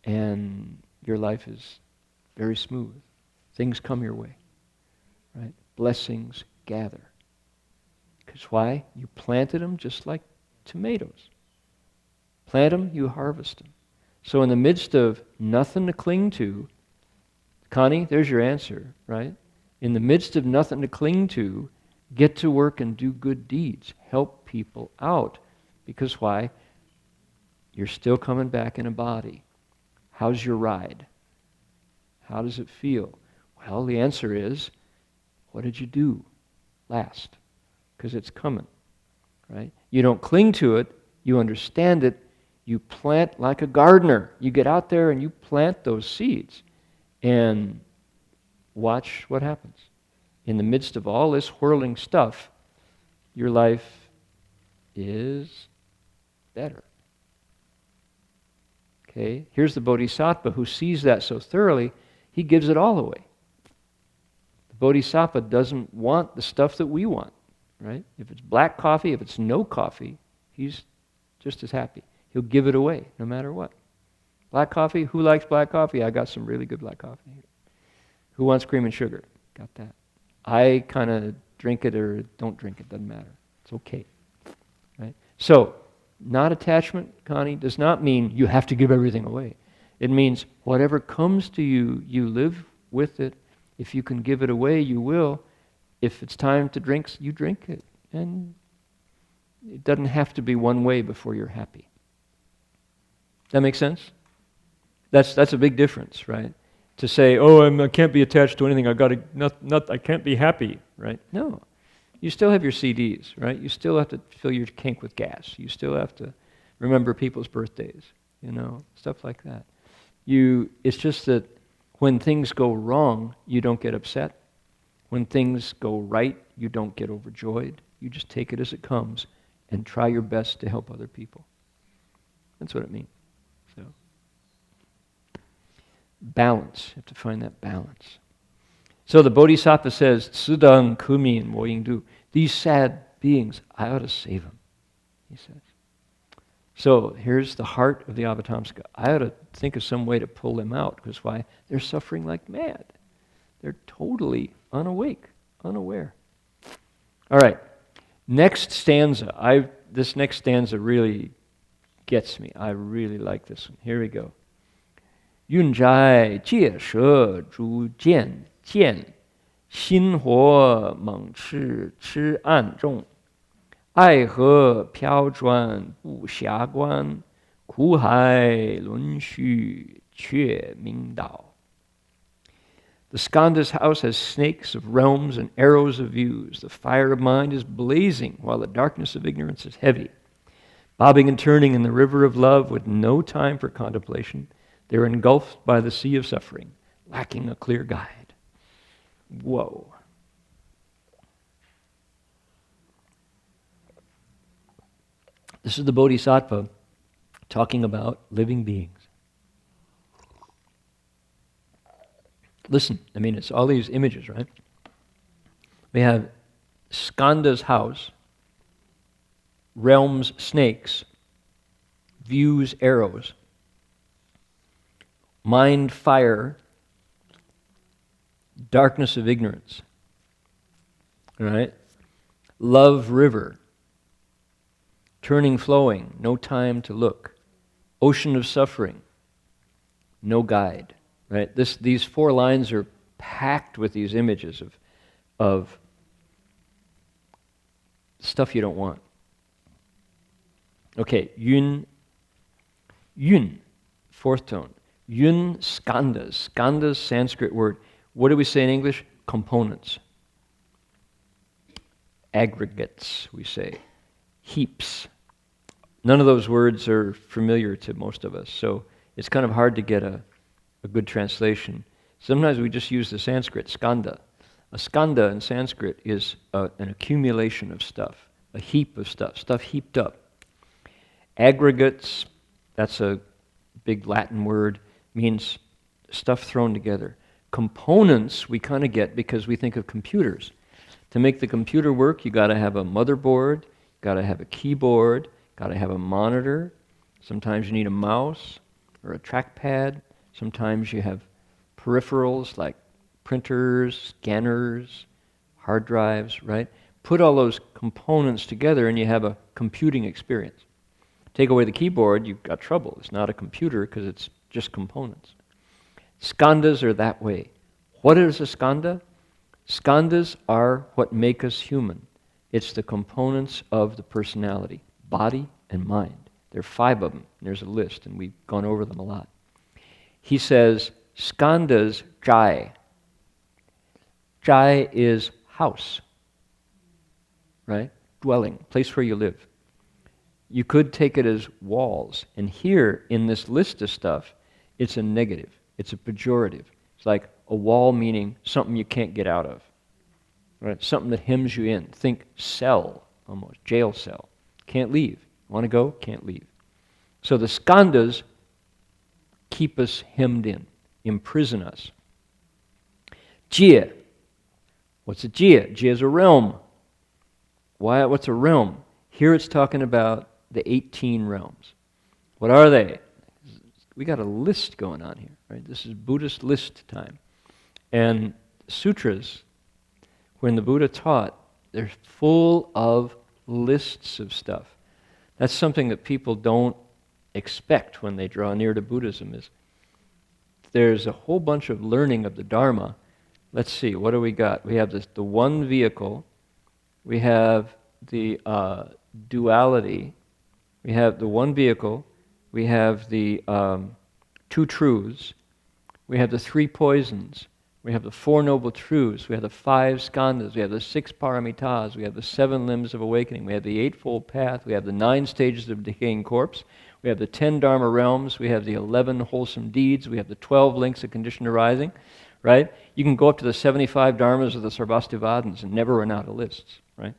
and your life is very smooth. Things come your way, right? Blessings gather. Because why? You planted them just like tomatoes. Plant them, you harvest them. So in the midst of nothing to cling to, Connie, there's your answer, right? In the midst of nothing to cling to, Get to work and do good deeds. Help people out. Because why? You're still coming back in a body. How's your ride? How does it feel? Well, the answer is, what did you do last? Because it's coming, right? You don't cling to it. You understand it. You plant like a gardener. You get out there and you plant those seeds and watch what happens. In the midst of all this whirling stuff, your life is better. Okay? Here's the Bodhisattva who sees that so thoroughly, he gives it all away. The Bodhisattva doesn't want the stuff that we want, right? If it's black coffee, if it's no coffee, he's just as happy. He'll give it away no matter what. Black coffee, who likes black coffee? I got some really good black coffee here. Who wants cream and sugar? Got that. I kind of drink it or don't drink it, doesn't matter. It's okay. Right? So, not attachment, Connie, does not mean you have to give everything away. It means whatever comes to you, you live with it. If you can give it away, you will. If it's time to drink, you drink it. And it doesn't have to be one way before you're happy. That make sense? That's a big difference, right? To say, oh, I can't be attached to anything. I can't be happy, right? No, you still have your CDs, right? You still have to fill your tank with gas. You still have to remember people's birthdays, stuff like that. It's just that when things go wrong, you don't get upset. When things go right, you don't get overjoyed. You just take it as it comes and try your best to help other people. That's what it means. So, balance. You have to find that balance. So the Bodhisattva says, "Tsidang kumin mo yingdu." These sad beings, I ought to save them, he says. So here's the heart of the Avatamsaka. I ought to think of some way to pull them out, because why? They're suffering like mad. They're totally unawake, unaware. All right, next stanza. This next stanza really gets me. I really like this one. Here we go. Yun zhai jie she zhu jian jian, xin huo meng chi chi an zhong, ai he piao zhuan bu xia guan, ku hai lun xu que ming dao. The skandha's house has snakes of realms and arrows of views. The fire of mind is blazing while the darkness of ignorance is heavy. Bobbing and turning in the river of love with no time for contemplation, they're engulfed by the sea of suffering, lacking a clear guide. Whoa. This is the Bodhisattva talking about living beings. Listen, it's all these images, right? We have skandha's house, realms, snakes, views, arrows, mind, fire, darkness of ignorance, all right? Love, river, turning, flowing, no time to look, ocean of suffering, no guide, right? These 4 lines are packed with these images of stuff you don't want. Okay, yun, 4th tone. Yun skandhas. Skandhas, Sanskrit word. What do we say in English? Components. Aggregates, we say. Heaps. None of those words are familiar to most of us, so it's kind of hard to get a good translation. Sometimes we just use the Sanskrit, skandha. A skandha in Sanskrit is an accumulation of stuff, a heap of stuff heaped up. Aggregates, that's a big Latin word, means stuff thrown together. Components we kind of get because we think of computers. To make the computer work, you got to have a motherboard, got to have a keyboard, got to have a monitor. Sometimes you need a mouse or a trackpad. Sometimes you have peripherals like printers, scanners, hard drives, right? Put all those components together and you have a computing experience. Take away the keyboard, you've got trouble. It's not a computer because it's just components. Skandhas are that way. What is a skandha? Skandhas are what make us human. It's the components of the personality, body and mind. There are 5 of them. There's a list, and we've gone over them a lot. He says, skandhas, jai. Jai is house, right? Dwelling, place where you live. You could take it as walls. And here, in this list of stuff, it's a negative. It's a pejorative. It's like a wall meaning something you can't get out of, right? Something that hems you in. Think cell, almost, jail cell. Can't leave. Want to go? Can't leave. So the skandhas keep us hemmed in, imprison us. Jia. What's a jia? Jia is a realm. Why? What's a realm? Here it's talking about the 18 realms. What are they? We got a list going on here, right? This is Buddhist list time. And sutras, when the Buddha taught, they're full of lists of stuff. That's something that people don't expect when they draw near to Buddhism. Is there's a whole bunch of learning of the Dharma. Let's see, what do we got? We have the one vehicle. We have the duality. We have the one vehicle. We have the 2 truths. We have the 3 poisons. We have the 4 noble truths. We have the 5 skandhas. We have the 6 paramitas. We have the 7 limbs of awakening. We have the eightfold path. We have the 9 stages of decaying corpse. We have the 10 dharma realms. We have the 11 wholesome deeds. We have the 12 links of conditioned arising. Right? You can go up to the 75 dharmas of the Sarvastivadins and never run out of lists. Right?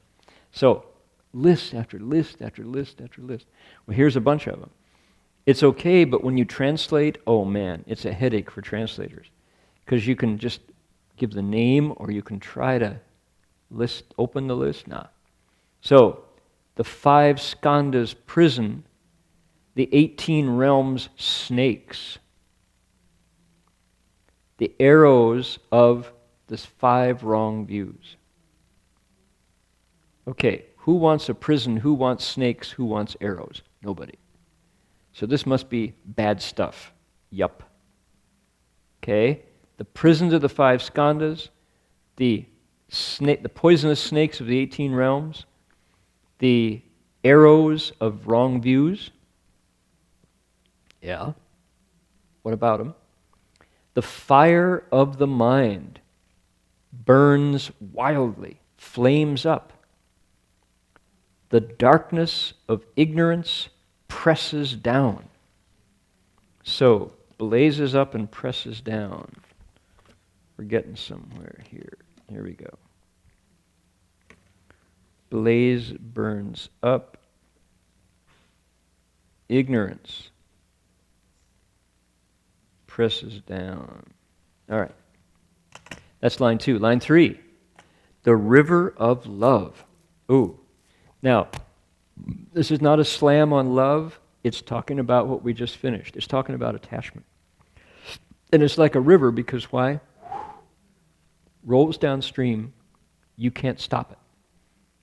So, list after list after list after list. Well, here's a bunch of them. It's okay, but when you translate, oh man, it's a headache for translators. Because you can just give the name, or you can try to open the list. Nah. So, the 5 skandhas prison, the 18 realms snakes, the arrows of the 5 wrong views. Okay, who wants a prison? Who wants snakes? Who wants arrows? Nobody. So this must be bad stuff. Yup. Okay, the prisons of the 5 skandhas, the poisonous snakes of the 18 realms, the arrows of wrong views. Yeah. What about them? The fire of the mind burns wildly, flames up. The darkness of ignorance presses down. So, blazes up and presses down. We're getting somewhere here. Here we go. Blaze burns up. Ignorance presses down. All right. That's line 2. Line 3. The river of love. Ooh. Now, this is not a slam on love. It's talking about what we just finished. It's talking about attachment. And it's like a river because why? Rolls downstream. You can't stop it.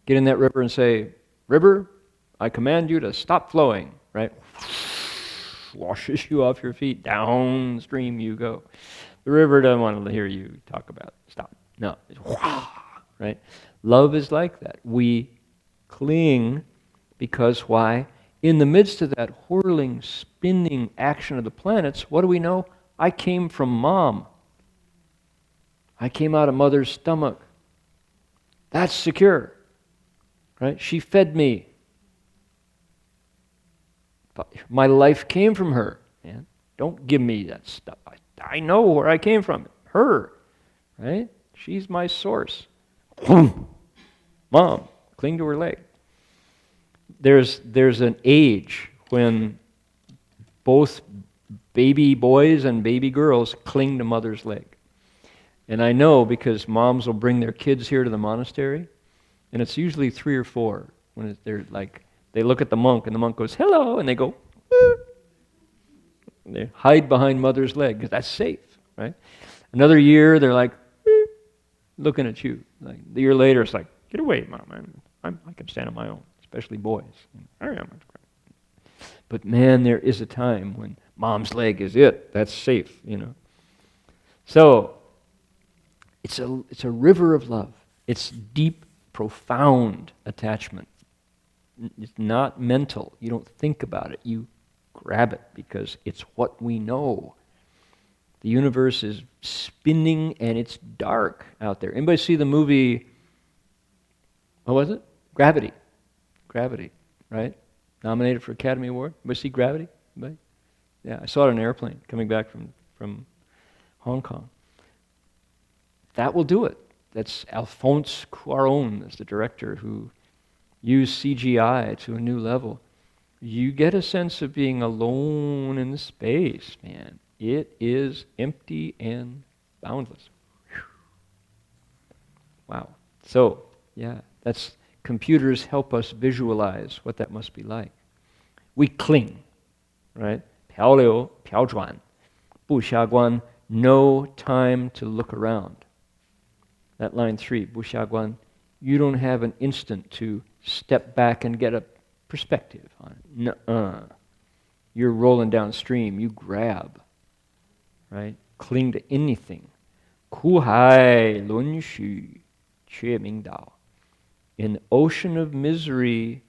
Get in that river and say, river, I command you to stop flowing, right? Washes you off your feet. Downstream you go. The river doesn't want to hear you talk about stop. No. It's right? Love is like that. We cling because why? In the midst of that whirling, spinning action of the planets, what do we know? I came from mom. I came out of mother's stomach. That's secure. Right? She fed me. My life came from her. Man. Don't give me that stuff. I know where I came from. Her. Right? She's my source. Mom, cling to her leg. There's an age when both baby boys and baby girls cling to mother's leg. And I know because moms will bring their kids here to the monastery, and it's usually 3 or 4 when they're like, they look at the monk, and the monk goes, hello, and they go, and they hide behind mother's leg, because that's safe, right? Another year, they're like, looking at you. Like, a year later, it's like, get away, Mom, I can stand on my own, especially boys. I am. But man, there is a time when mom's leg is it. That's safe, you know. So, It's a river of love. It's deep, profound attachment. It's not mental. You don't think about it. You grab it because it's what we know. The universe is spinning and it's dark out there. Anybody see the movie, what was it? Gravity. Gravity, right? Nominated for Academy Award. Anybody see Gravity? Anybody? Yeah, I saw it on an airplane coming back from Hong Kong. That will do it. That's Alphonse Cuarón is the director who used CGI to a new level. You get a sense of being alone in space, man. It is empty and boundless. Whew. Wow. So, yeah, computers help us visualize what that must be like. We cling, right? 漂流,漂转,不下观, no time to look around. That line 3, 不下观, you don't have an instant to step back and get a perspective on it. Nuh-uh. You're rolling downstream, you grab, right? Cling to anything. 苦海轮虚,却明道. In the ocean of misery,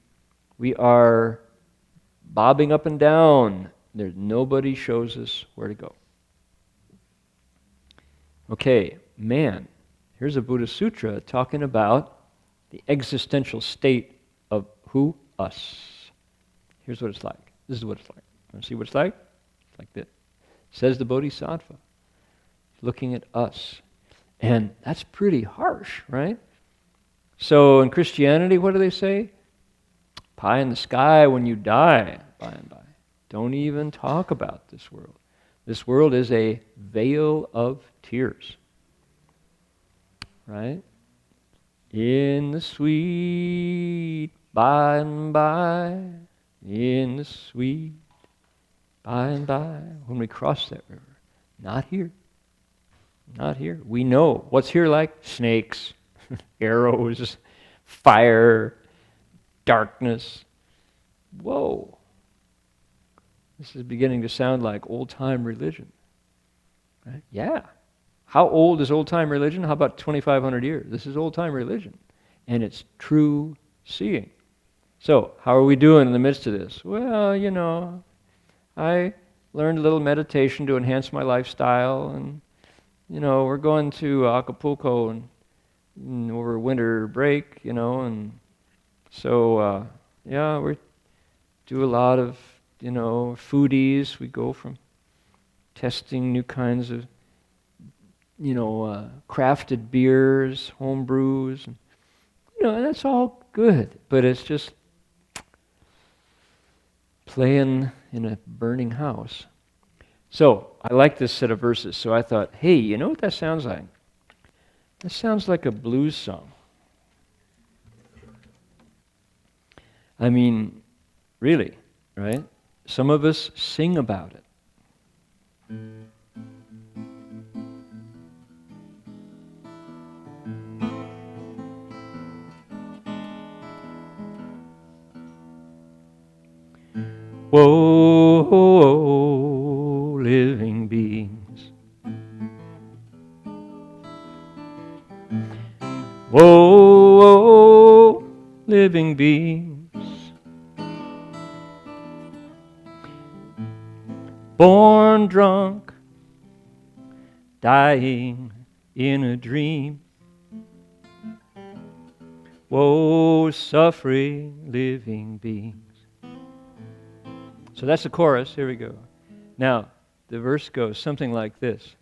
we are bobbing up and down. There's nobody shows us where to go. Okay, man. Here's a Buddhist sutra talking about the existential state of who? Us. Here's what it's like. This is what it's like. Want to see what it's like? It's like this. Says the Bodhisattva. Looking at us. And that's pretty harsh, right? So in Christianity, what do they say? Pie in the sky when you die, by and by. Don't even talk about this world. This world is a veil of tears. Right? In the sweet by and by, in the sweet by and by, when we cross that river. Not here. Not here. We know. What's here like? Snakes, arrows, fire, darkness. Whoa. This is beginning to sound like old-time religion. Right? Yeah. How old is old-time religion? How about 2,500 years? This is old-time religion. And it's true seeing. So, how are we doing in the midst of this? Well, you know, I learned a little meditation to enhance my lifestyle, and, you know, we're going to Acapulco and over winter break, you know, and so, yeah, we do a lot of, you know, foodies. We go from testing new kinds of, you know, crafted beers, home brews, and, you know, that's all good, but it's just playing in a burning house. So, I like this set of verses, so I thought, hey, you know what that sounds like? That sounds like a blues song. I mean, really, right? Some of us sing about it. Whoa, living beings. Whoa, living beings. Born drunk, dying in a dream. Whoa, suffering living beings. So that's the chorus. Here we go. Now, the verse goes something like this.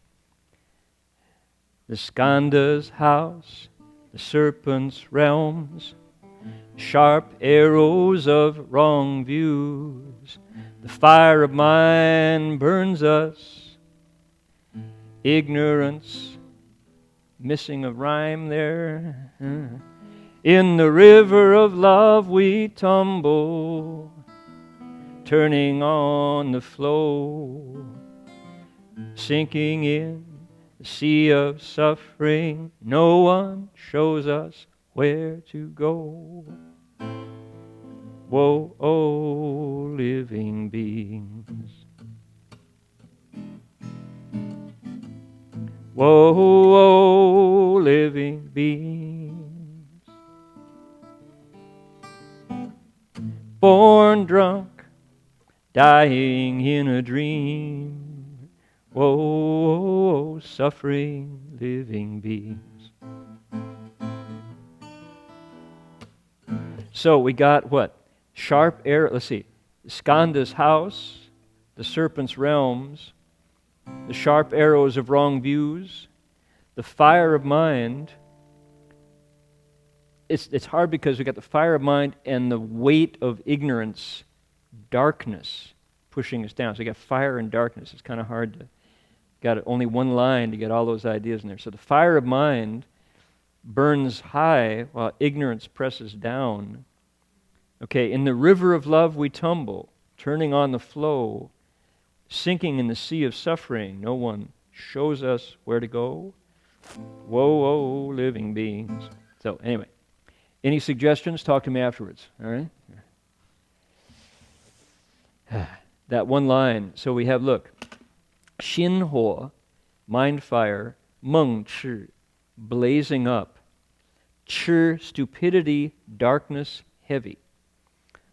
The Skanda's house, the serpent's realms, sharp arrows of wrong views. The fire of mind burns us. Ignorance, missing a rhyme there. In the river of love we tumble, turning on the flow, sinking in the sea of suffering. No one shows us where to go. Whoa, oh, living beings. Whoa, living beings, born drunk, dying in a dream. Whoa, suffering living beings. So we got what? Sharp arrow. Let's see. Skanda's house, the serpent's realms, the sharp arrows of wrong views, the fire of mind. It's hard because we got the fire of mind and the weight of ignorance, darkness pushing us down. So you got fire and darkness. It's kind of hard to got only one line to get all those ideas in there. So the fire of mind burns high while ignorance presses down. Okay, in the river of love we tumble, turning on the flow, sinking in the sea of suffering. No one shows us where to go. Whoa, whoa, living beings. So anyway, any suggestions? Talk to me afterwards, all right? That one line. So we have, look, Xin Huo, mind fire, Meng Chi, blazing up, Chi, stupidity, darkness, heavy.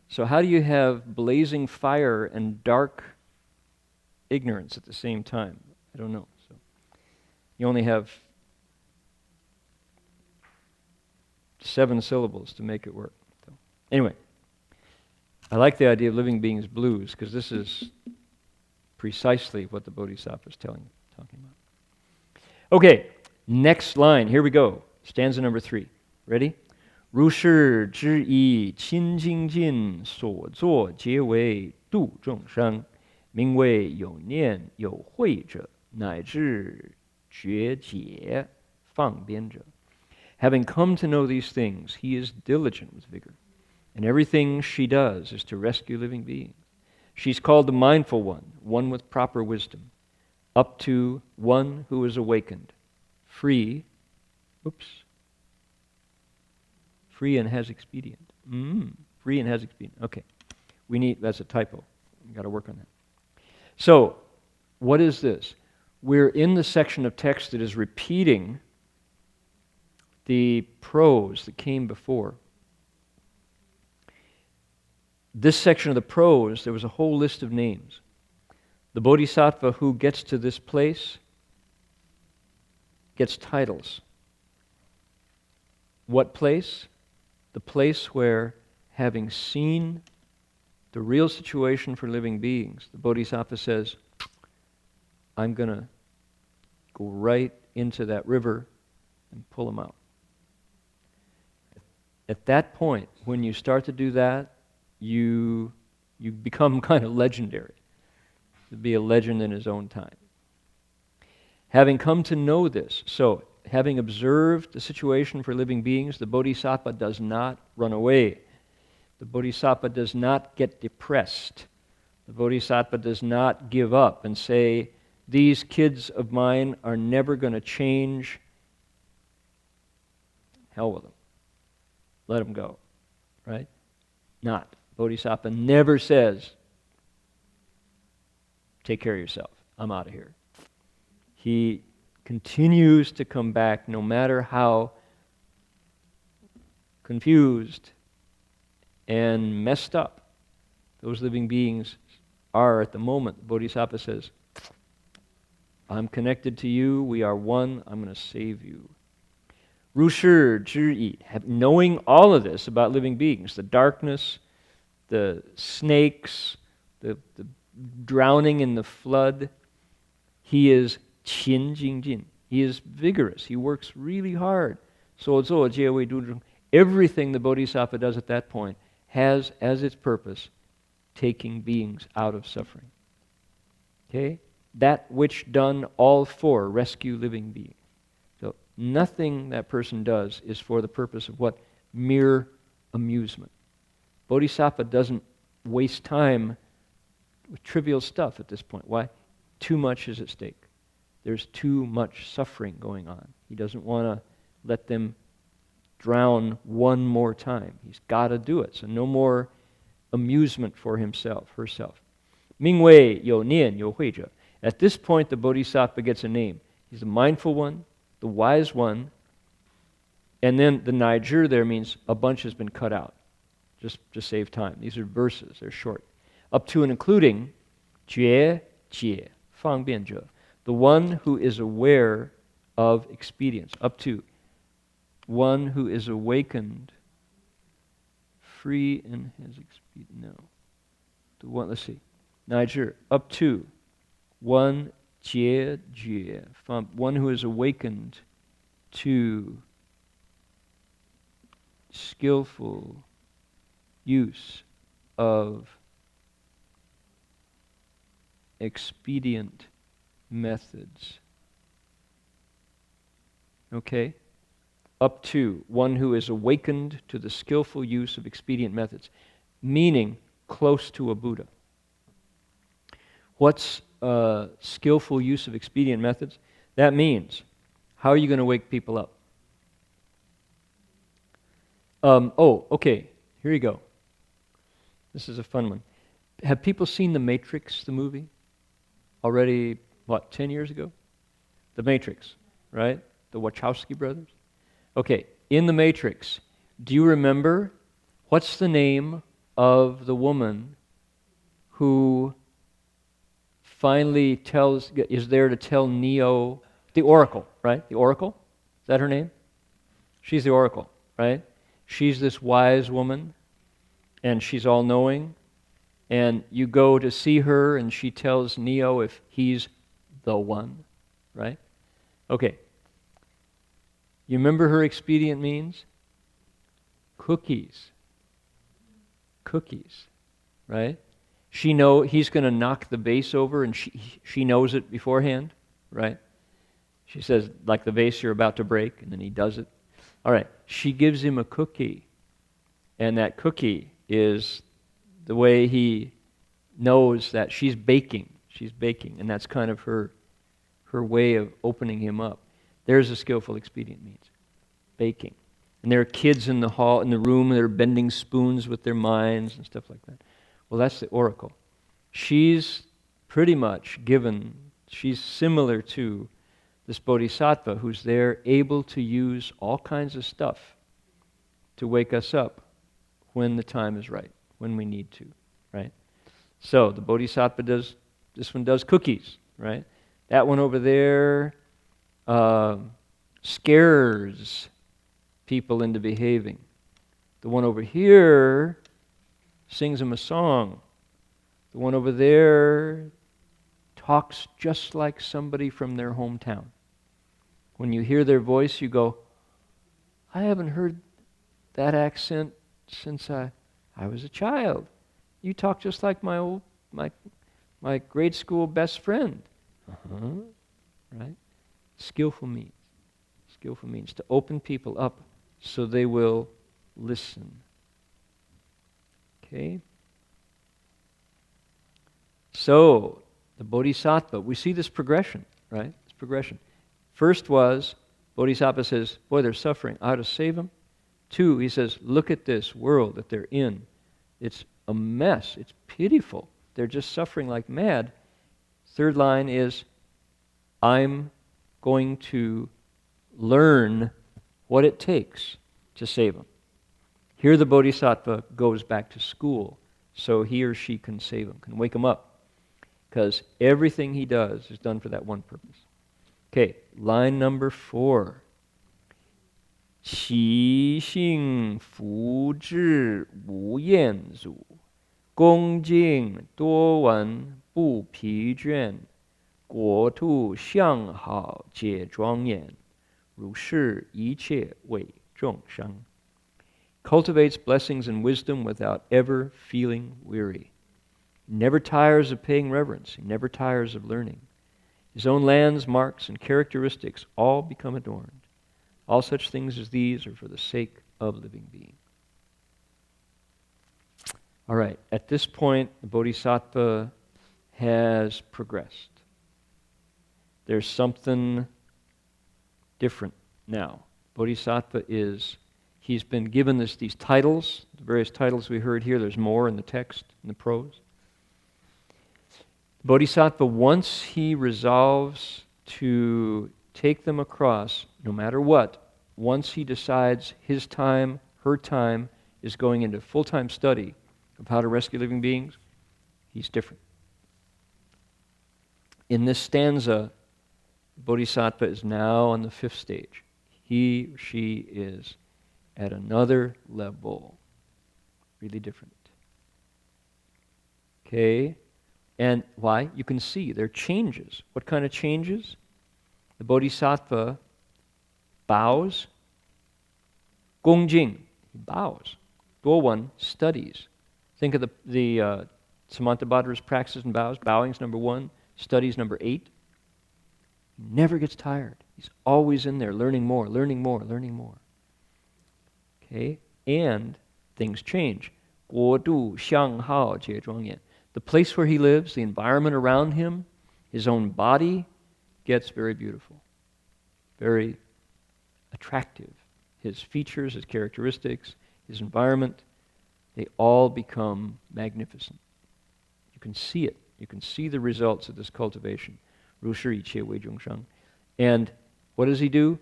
So how do you have blazing fire and dark ignorance at the same time? I don't know. So you only have 7 syllables to make it work. So anyway, I like the idea of living beings blues because this is precisely what the Bodhisattva is talking about. Okay, next line. Here we go. Stanza number 3. Ready? 如是知意清净尽，所作皆为度众生，名为有念有慧者，乃至觉解放边者。Having come to know these things, he is diligent with vigor, and everything she does is to rescue living beings. She's called the mindful one with proper wisdom, up to one who is awakened, free and has expedient. Free and has expedient. Okay. That's a typo. We've got to work on that. So, what is this? We're in the section of text that is repeating the prose that came before. This section of the prose, there was a whole list of names. The Bodhisattva who gets to this place gets titles. What place? The place where, having seen the real situation for living beings, the Bodhisattva says, I'm going to go right into that river and pull them out. At that point, when you start to do that, you become kind of legendary. To be a legend in his own time. Having come to know this, so having observed the situation for living beings, the Bodhisattva does not run away. The Bodhisattva does not get depressed. The Bodhisattva does not give up and say, these kids of mine are never going to change. Hell with them. Let them go. Right? Not. Bodhisattva never says, take care of yourself. I'm out of here. He continues to come back no matter how confused and messed up those living beings are at the moment. The Bodhisattva says, I'm connected to you. We are one. I'm going to save you. 如是知意, knowing all of this about living beings, the darkness, the snakes, the drowning in the flood, he is 勤精进. He is vigorous. He works really hard. Everything the Bodhisattva does at that point has as its purpose taking beings out of suffering. Okay? That which done all for rescue living beings. So nothing that person does is for the purpose of what? Mere amusement. Bodhisattva doesn't waste time with trivial stuff at this point. Why? Too much is at stake. There's too much suffering going on. He doesn't want to let them drown one more time. He's got to do it. So no more amusement for himself, herself. 名为有念有慧者. At this point, the Bodhisattva gets a name. He's the mindful one, the wise one, and then the Niger there means a bunch has been cut out, just to save time. These are verses, they're short. Up to and including 觉解方便者, the one who is aware of expedience. Up to one who is awakened, free in his expedience. No. The one, let's see. Niger, up to one 觉觉, one who is awakened to skillful use of expedient methods. Okay? Up to one who is awakened to the skillful use of expedient methods, meaning close to a Buddha. What's skillful use of expedient methods? That means, how are you going to wake people up? Okay, here you go. This is a fun one. Have people seen The Matrix, the movie? Already, 10 years ago? The Matrix, right? The Wachowski brothers? Okay, in The Matrix, do you remember what's the name of the woman who finally is there to tell Neo, the Oracle, right? The Oracle? Is that her name? She's the Oracle, right? She's this wise woman, and she's all-knowing, and you go to see her, and she tells Neo if he's the one, right? Okay. You remember her expedient means? Cookies. Cookies, right? He's going to knock the vase over, and she knows it beforehand, right? She says, like the vase you're about to break, and then he does it. All right, she gives him a cookie, and that cookie is the way he knows that she's baking, and that's kind of her way of opening him up. There's a skillful expedient means, baking. And there are kids in the room, that are bending spoons with their minds and stuff like that. Well, that's the Oracle. She's pretty much she's similar to this Bodhisattva who's there able to use all kinds of stuff to wake us up when the time is right, when we need to, right? So the Bodhisattva this one does cookies, right? That one over there scares people into behaving. The one over here sings them a song. The one over there talks just like somebody from their hometown. When you hear their voice, you go, I haven't heard that accent since I was a child. You talk just like my grade school best friend. Right? Skillful means to open people up so they will listen. Okay? So, the Bodhisattva, we see this progression, right? This progression. First was, Bodhisattva says, boy, they're suffering. I ought to save them. 2, he says, look at this world that they're in. It's a mess. It's pitiful. They're just suffering like mad. 3rd line is, I'm going to learn what it takes to save them. Here the Bodhisattva goes back to school so he or she can save them, can wake them up. Because everything he does is done for that one purpose. Okay, line number 4. 其性福至无厌足，恭敬多闻不疲倦，国土相好皆庄严，如是一切为众生. Cultivates blessings and wisdom without ever feeling weary. He never tires of paying reverence. He never tires of learning. His own lands, marks, and characteristics all become adorned. All such things as these are for the sake of living being. All right, at this point, the Bodhisattva has progressed. There's something different now. Bodhisattva he's been given these titles, the various titles we heard here. There's more in the text, in the prose. Bodhisattva, once he resolves to take them across no matter what. Once he decides his time, her time, is going into full-time study of how to rescue living beings, he's different. In this stanza, Bodhisattva is now on the 5th stage. He or she is at another level. Really different. Okay? And why? You can see there are changes. What kind of changes? The Bodhisattva bows. Gongjing, he bows. Duowan studies. Think of the Samantabhadra's practices and bows. Bowing's number 1, studies number 8. He never gets tired. He's always in there learning more, learning more, learning more. Okay? And things change. 国度相好皆庄严. The place where he lives, the environment around him, his own body gets very beautiful, very attractive. His features, his characteristics, his environment, they all become magnificent. You can see it. You can see the results of this cultivation. 如是一切为众生. And what does he do?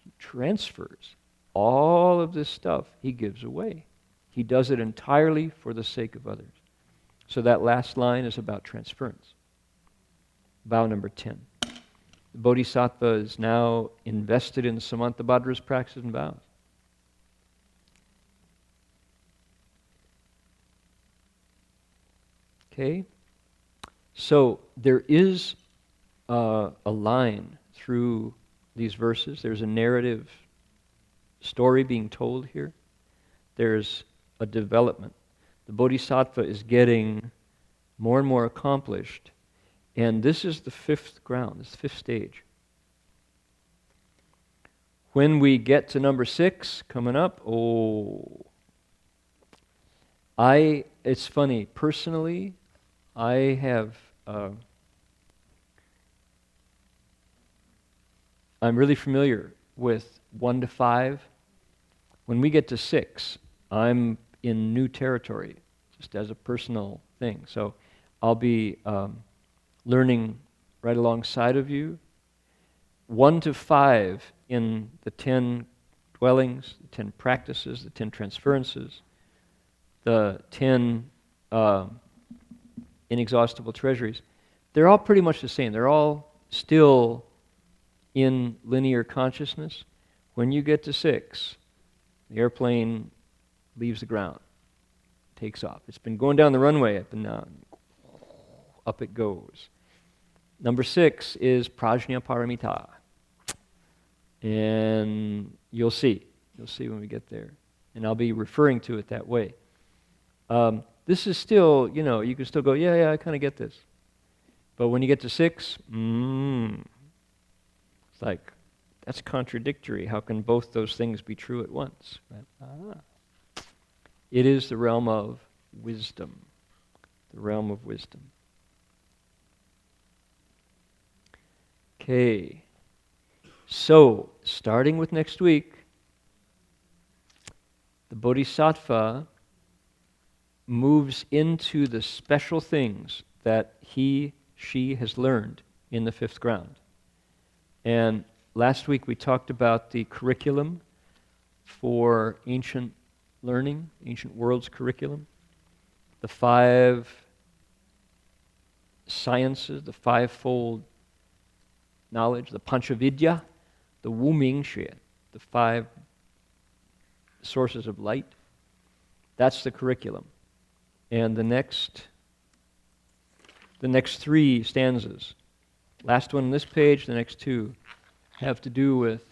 He transfers all of this stuff he gives away. He does it entirely for the sake of others. So that last line is about transference. Vow number 10. The Bodhisattva is now invested in Samantabhadra's practices and vows. Okay? So there is a line through these verses. There's a narrative story being told here. There's a development. The Bodhisattva is getting more and more accomplished. And this is the 5th ground, this 5th stage. When we get to number 6, coming up, it's funny, personally, I have, I'm really familiar with 1 to 5. When we get to 6, I'm in new territory, just as a personal thing. So I'll be learning right alongside of you. 1 to 5 in the 10 dwellings, the 10 practices, the 10 transferences, the 10 inexhaustible treasuries, they're all pretty much the same. They're all still in linear consciousness. When you get to 6, the airplane leaves the ground, takes off. It's been going down the runway up and down. Up it goes. Number 6 is Prajna Paramita. And you'll see. You'll see when we get there. And I'll be referring to it that way. This is still, you can still go, yeah, I kind of get this. But when you get to 6, it's like, that's contradictory. How can both those things be true at once? Right? It is the realm of wisdom. The realm of wisdom. Okay. So, starting with next week, the Bodhisattva moves into the special things that he, she has learned in the 5th ground. And last week we talked about the curriculum for ancient learning, ancient world's curriculum, the 5 sciences, the 5-fold knowledge, the Panchavidya, the Wu Ming Xue, the 5 sources of light. That's the curriculum. And the next 3 stanzas, last one on this page, the next 2, have to do with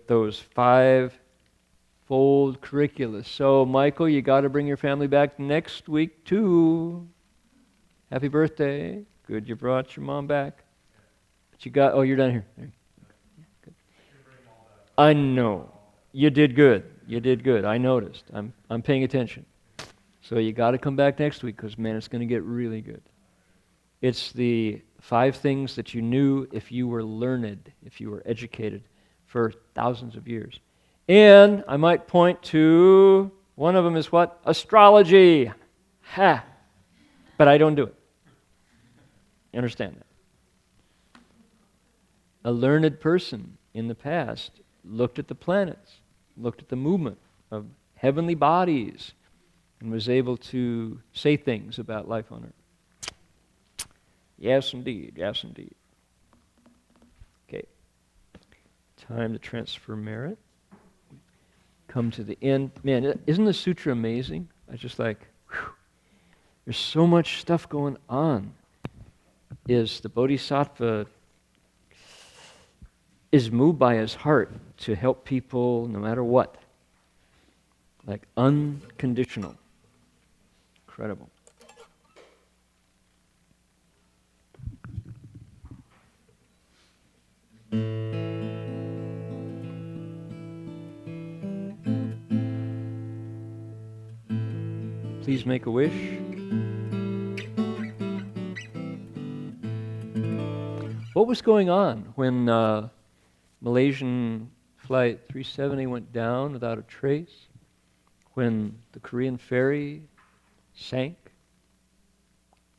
those 5-fold curricula. So, Michael, you got to bring your family back next week too. Happy birthday. Good, you brought your mom back. But you got, you're down here. There. Good. I know. You did good. You did good. I noticed. I'm paying attention. So you got to come back next week because, man, it's going to get really good. It's the 5 things that you knew if you were learned, if you were educated for thousands of years. And I might point to, one of them is what? Astrology. Ha! But I don't do it. You understand that? a learned person in the past looked at the planets, looked at the movement of heavenly bodies, and was able to say things about life on Earth. Yes, indeed. Yes, indeed. Okay. Time to transfer merit. Come to the end. Man, isn't the sutra amazing? I just like, whew, there's so much stuff going on. Is the Bodhisattva is moved by his heart to help people no matter what. Like unconditional. Incredible. Please make a wish. What was going on when Malaysian Flight 370 went down without a trace? When the Korean ferry sank?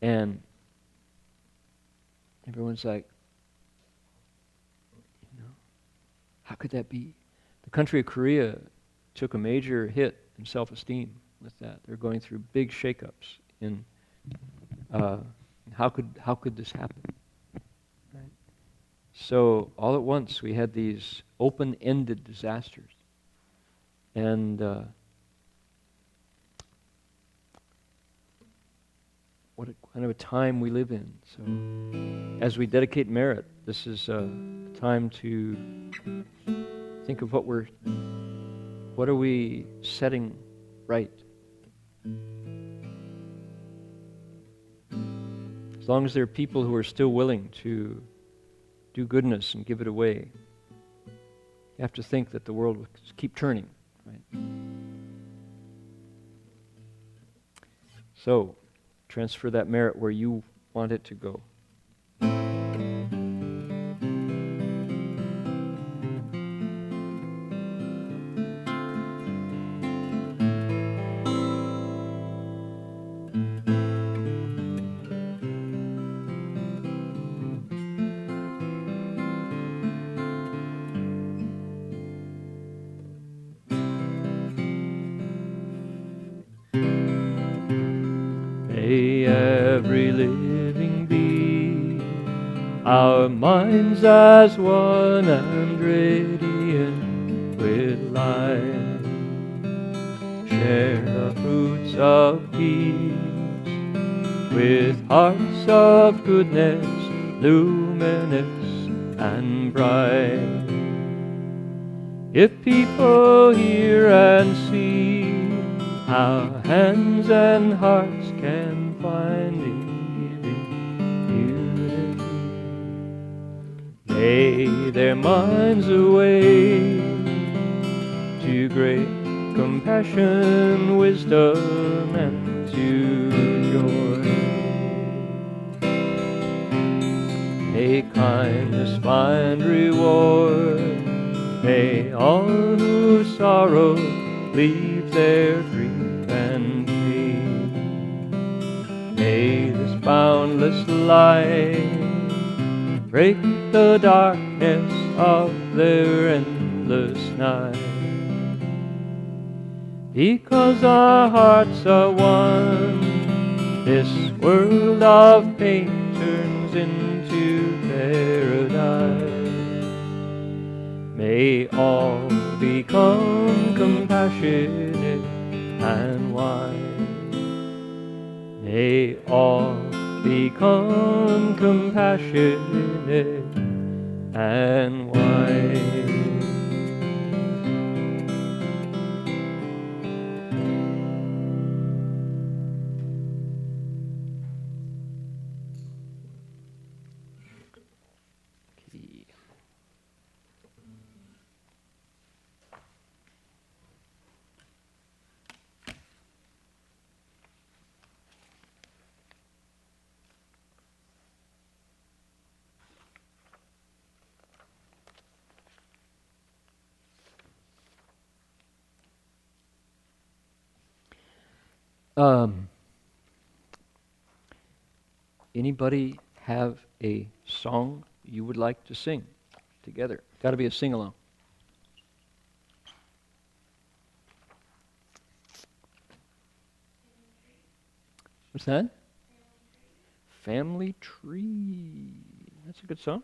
And everyone's like, how could that be? The country of Korea took a major hit in self-esteem with that. They're going through big shakeups in how could this happen? Right? So all at once we had these open-ended disasters, and what a kind of a time we live in. So as we dedicate merit, this is a time to think of what are we setting right. As long as there are people who are still willing to do goodness and give it away, you have to think that the world will keep turning, right? So, transfer that merit where you want it to go. May every living being, our minds as one and radiant with light, share the fruits of peace with hearts of goodness, luminous and bright. If people hear and see, our hands and hearts can find in giving unity. Lay their minds away to great compassion, wisdom, and to joy. May kindness find reward. May all who sorrow leave their grief and pain. May this boundless light break the darkness of their endless night. Because our hearts are one, this world of pain turns into paradise. May all become compassionate and wise. May all become compassionate and wise. Anybody have a song you would like to sing? together. Got to be a sing-along. What's that? Family Tree. That's a good song.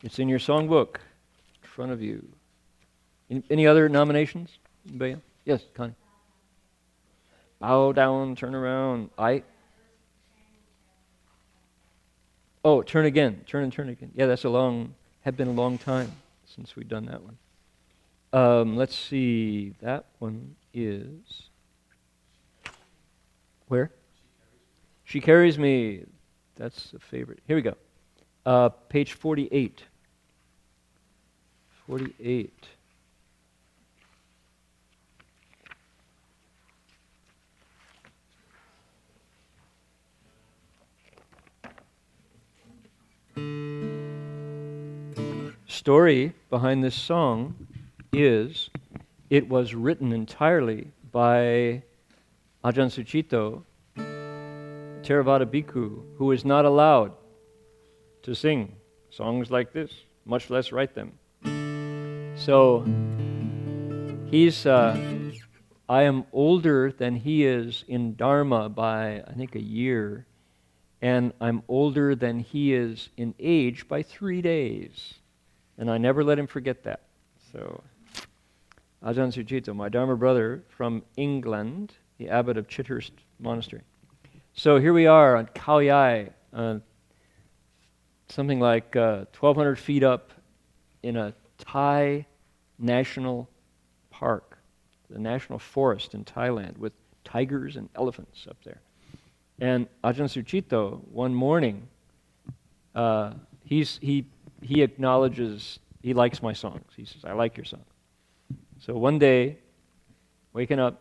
It's in your songbook in front of you. Any other nominations? Anybody else? Yes, Connie. Bow down, turn around. Oh, turn again. Turn and turn again. Yeah, had been a long time since we've done that one. Let's see. That one is... Where? She Carries Me. That's a favorite. Here we go. Page 48. 48. Story behind this song is it was written entirely by Ajahn Sucitto, Theravada Bhikkhu, who is not allowed to sing songs like this, much less write them. So I am older than he is in Dharma by, I think, a year, and I'm older than he is in age by 3 days. And I never let him forget that. So, Ajahn Sucitto, my Dharma brother from England, the abbot of Chithurst Monastery. So here we are on Khao Yai, something like 1,200 feet up in a Thai national park, the national forest in Thailand with tigers and elephants up there. And Ajahn Sucitto, one morning, he acknowledges he likes my songs. He says, I like your song. So one day, waking up,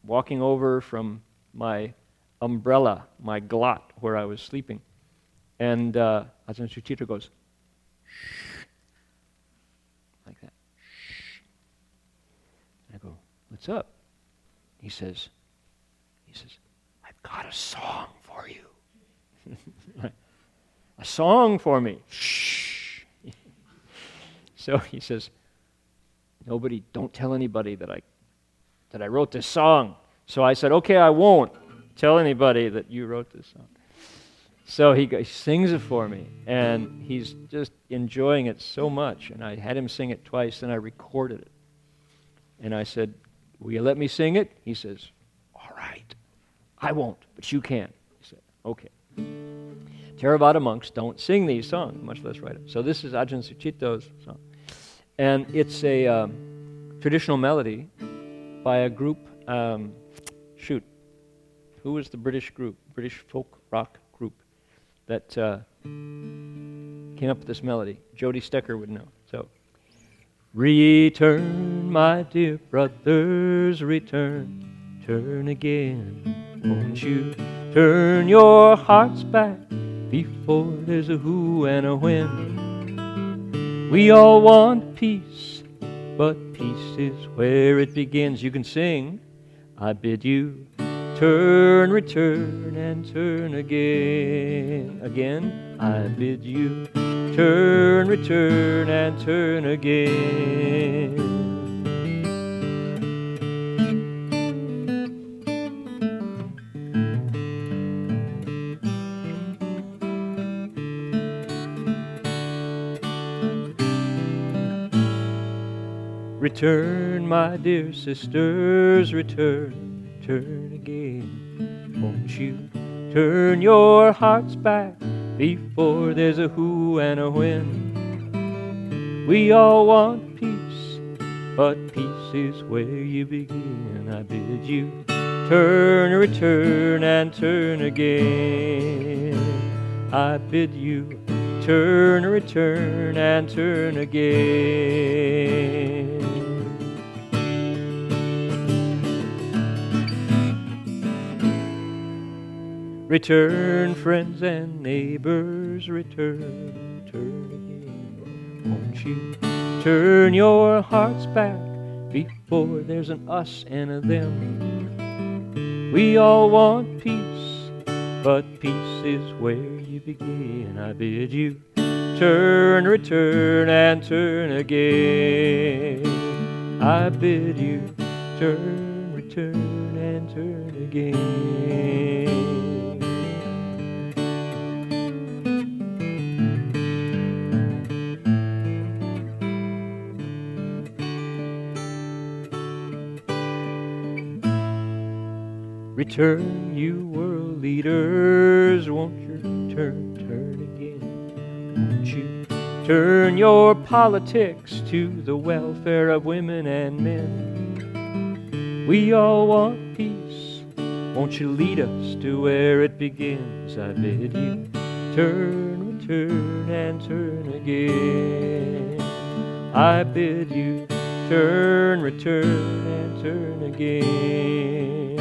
walking over from my umbrella, my glot, where I was sleeping, and Ajahn Sucitto goes, shh, like that. Shh. I go, what's up? He says, I've got a song for you. A song for me. Shh. So he says, don't tell anybody that I wrote this song. So I said, okay, I won't tell anybody that you wrote this song. So he sings it for me, and he's just enjoying it so much. And I had him sing it twice, and I recorded it. And I said, will you let me sing it? He says, all right. I won't, but you can. He said, okay. Theravada monks don't sing these songs, much less write them. So this is Ajahn Sucitto's song. And it's a traditional melody by a group, who was the British folk rock group that came up with this melody? Jody Stecker would know. So, return, my dear brothers, return, turn again. Won't you turn your hearts back before there's a who and a when? We all want peace, but peace is where it begins. You can sing, I bid you turn, return, and turn again. Again, I bid you turn, return, and turn again. Return, my dear sisters, return, turn again. Won't you turn your hearts back before there's a who and a when? We all want peace, but peace is where you begin. I bid you turn, return, and turn again. I bid you turn, return, and turn again. Return, friends and neighbors, return, turn again. Won't you turn your hearts back before there's an us and a them? We all want peace, but peace is where you begin. I bid you turn, return, and turn again. I bid you turn, return, and turn again. Return, you world leaders, won't you turn, turn again? Won't you turn your politics to the welfare of women and men? We all want peace, won't you lead us to where it begins? I bid you turn, return, and turn again. I bid you turn, return, and turn again.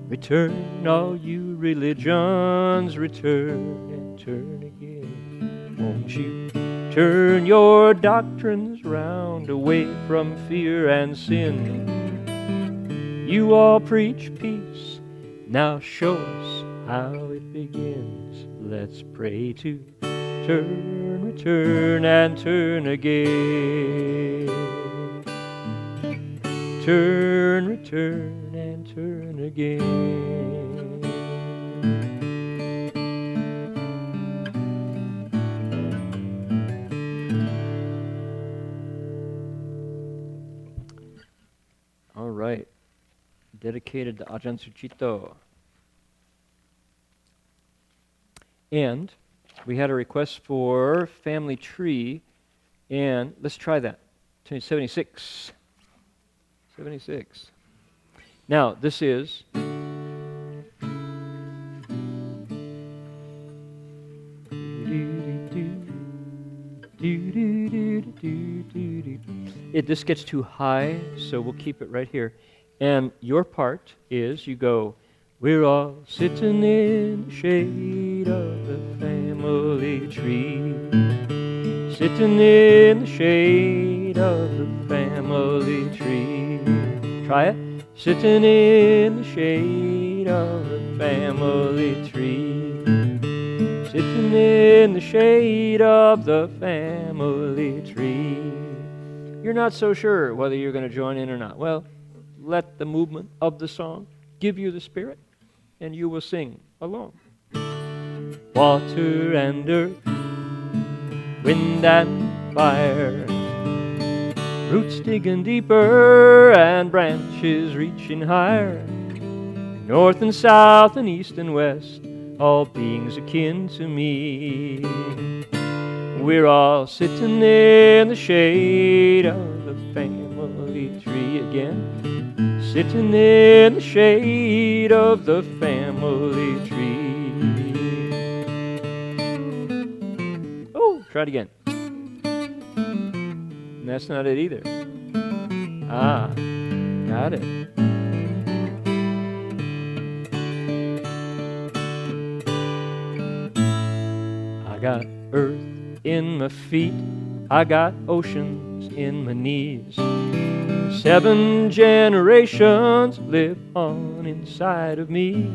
Return, all you religions, return and turn again. Won't you turn your doctrines round away from fear and sin? You all preach peace, now show us how it begins. Let's pray to turn, return, and turn again. Turn, return, and turn again. All right. Dedicated to Ajahn Sucitto. And we had a request for family tree, and let's try that. 76. 76. Now, this is this gets too high, so we'll keep it right here. And your part is you go, we're all sitting in the shade of the family tree. Sitting in the shade of the family tree. Try it. Sitting in the shade of the family tree. Sitting in the shade of the family tree. You're not so sure whether you're going to join in or not. Well, let the movement of the song give you the spirit, and you will sing along. Water and earth, wind and fire, roots digging deeper and branches reaching higher. North and south and east and west, all beings akin to me. We're all sitting in the shade of the family tree again. Sitting in the shade of the family tree. Oh, try it again. And that's not it either. Ah, got it. I got earth in my feet, I got oceans in my knees. 7 generations live on inside of me.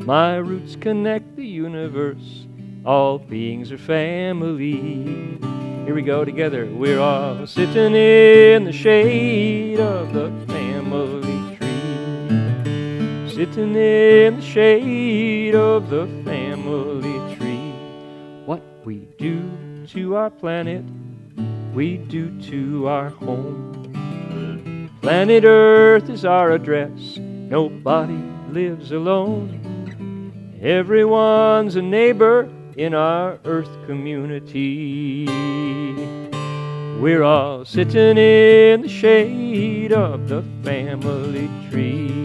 My roots connect the universe, all beings are family. Here we go together. We're all sitting in the shade of the family tree. Sitting in the shade of the family tree. What we do to our planet, we do to our home. Planet Earth is our address. Nobody lives alone. Everyone's a neighbor in our Earth community. We're all sitting in the shade of the family tree.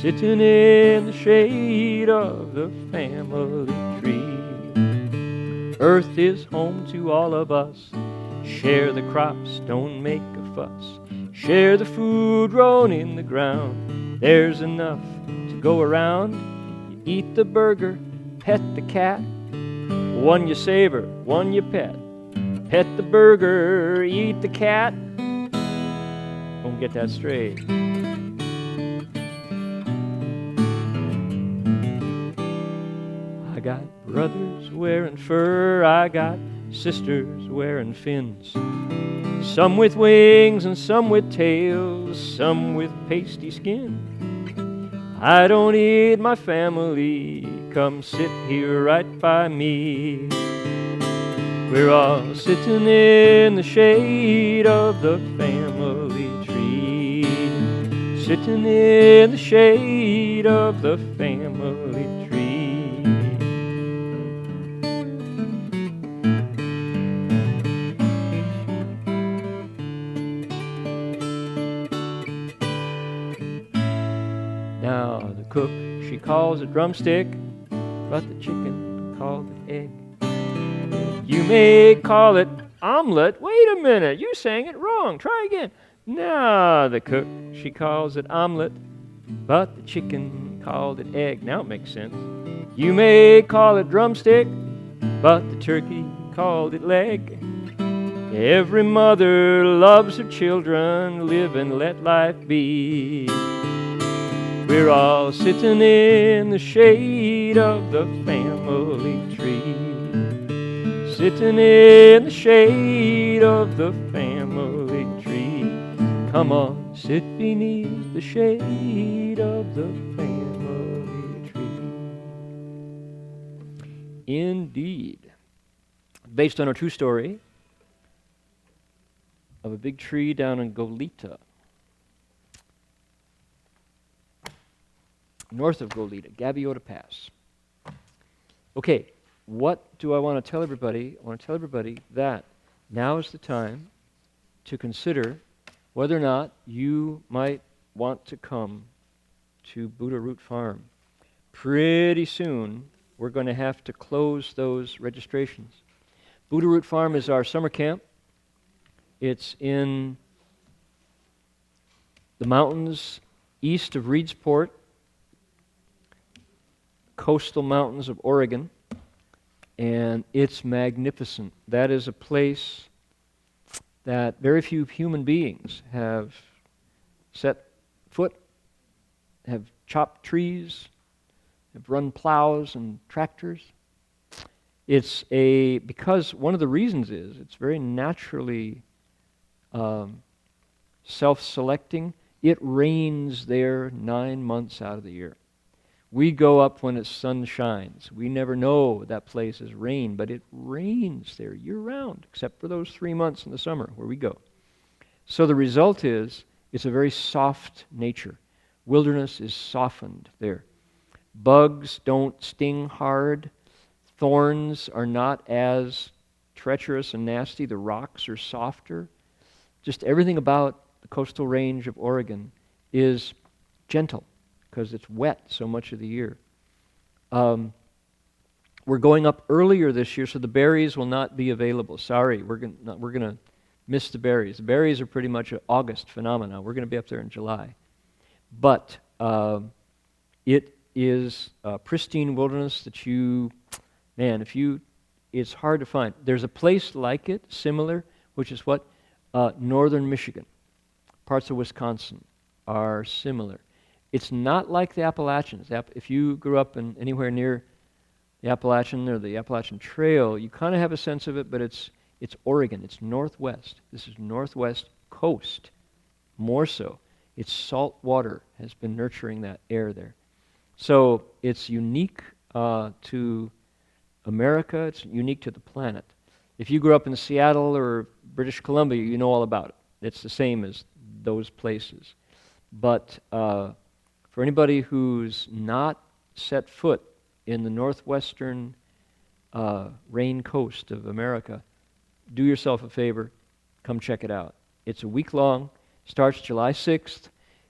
Sitting in the shade of the family tree. Earth is home to all of us. Share the crops, don't make a fuss. Share the food grown in the ground. There's enough to go around. You eat the burger, pet the cat. One you savor, one you pet. Pet the burger, eat the cat. Don't get that straight. I got brothers wearing fur, I got sisters wearing fins. Some with wings and some with tails, some with pasty skin. I don't need my family, come sit here right by me. We're all sitting in the shade of the family tree. Sitting in the shade of the family tree. Now the cook, she calls it drumstick, but the chicken called it egg. You may call it omelet. Wait a minute, you sang it wrong. Try again. Now the cook, she calls it omelet, but the chicken called it egg. Now it makes sense. You may call it drumstick, but the turkey called it leg. Every mother loves her children, live and let life be. We're all sitting in the shade of the family tree. Sitting in the shade of the family tree. Come on, sit beneath the shade of the family tree. Indeed. Based on a true story of a big tree down in Goleta, north of Goleta, Gaviota Pass. Okay, what do I want to tell everybody? I want to tell everybody that now is the time to consider whether or not you might want to come to Buddha Root Farm. Pretty soon, we're going to have to close those registrations. Buddha Root Farm is our summer camp. It's in the mountains east of Reedsport, coastal mountains of Oregon, and it's magnificent. That is a place that very few human beings have set foot, have chopped trees, have run plows and tractors. It's because one of the reasons is it's very naturally self-selecting. It rains there 9 months out of the year. We go up when the sun shines. We never know that place is rain, but it rains there year-round, except for those 3 months in the summer where we go. So the result is it's a very soft nature. Wilderness is softened there. Bugs don't sting hard. Thorns are not as treacherous and nasty. The rocks are softer. Just everything about the coastal range of Oregon is gentle, because it's wet so much of the year. We're going up earlier this year, so the berries will not be available. Sorry, we're going to miss the berries. The berries are pretty much an August phenomenon. We're going to be up there in July. But it is a pristine wilderness that it's hard to find. There's a place like it, similar, which is what? Northern Michigan. Parts of Wisconsin are similar. It's not like the Appalachians. If you grew up anywhere near the Appalachian or the Appalachian Trail, you kind of have a sense of it, but it's Oregon. It's northwest. This is northwest coast, more so. It's salt water has been nurturing that air there. So it's unique to America. It's unique to the planet. If you grew up in Seattle or British Columbia, you know all about it. It's the same as those places. But for anybody who's not set foot in the northwestern rain coast of America, do yourself a favor, come check it out. It's a week long, starts July 6th.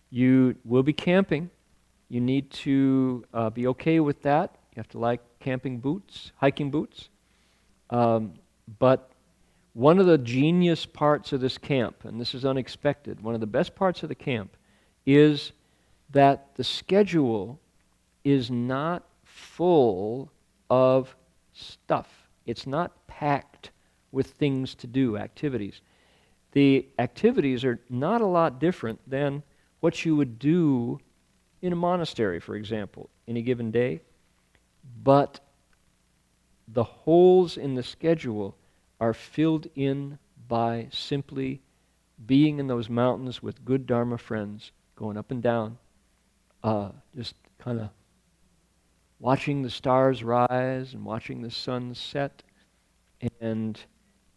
You will be camping. You need to be okay with that. You have to like camping boots, hiking boots. But one of the genius parts of this camp, and this is unexpected, one of the best parts of the camp is that the schedule is not full of stuff. It's not packed with things to do, activities. the activities are not a lot different than what you would do in a monastery, for example, any given day. But the holes in the schedule are filled in by simply being in those mountains with good Dharma friends, going up and down, just kind of watching the stars rise and watching the sun set, and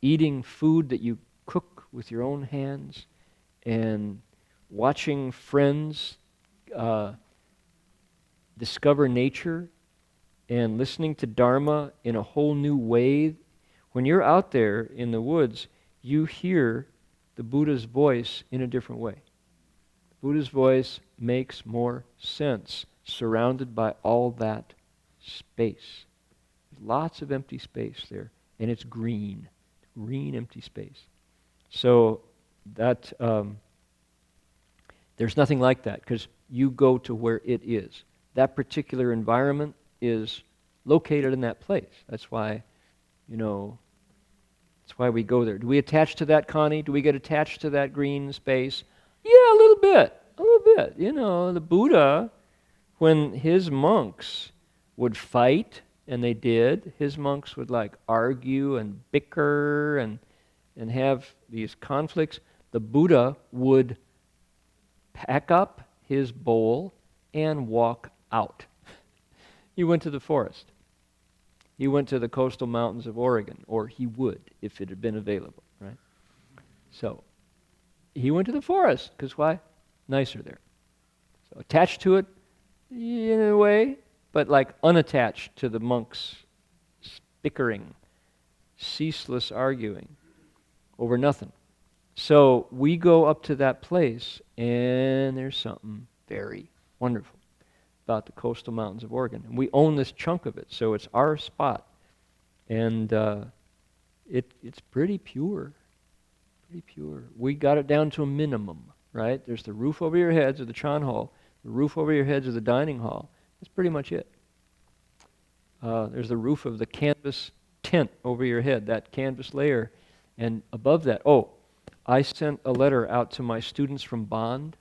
eating food that you cook with your own hands, and watching friends discover nature, and listening to Dharma in a whole new way. When you're out there in the woods, you hear the Buddha's voice in a different way. The Buddha's voice makes more sense surrounded by all that space. There's lots of empty space there, and it's green. Green, empty space. So that there's nothing like that, because you go to where it is. That particular environment is located in that place. That's why, that's why we go there. Do we attach to that, Connie? Do we get attached to that green space? Yeah, a little bit. A little bit. The Buddha, when his monks would fight, and they did, his monks would argue and bicker and have these conflicts. The Buddha would pack up his bowl and walk out. He went to the forest. He went to the coastal mountains of Oregon, or he would if it had been available, right? So he went to the forest, because why? Nicer there. So attached to it in a way, but unattached to the monks' bickering, ceaseless arguing over nothing. So we go up to that place, and there's something very wonderful about the coastal mountains of Oregon. And we own this chunk of it, so it's our spot. And it's pretty pure. Pretty pure. We got it down to a minimum, right? There's the roof over your heads of the Chan Hall, the roof over your heads of the dining hall. That's pretty much it. There's the roof of the canvas tent over your head, that canvas layer. And above that, I sent a letter out to my students from Bond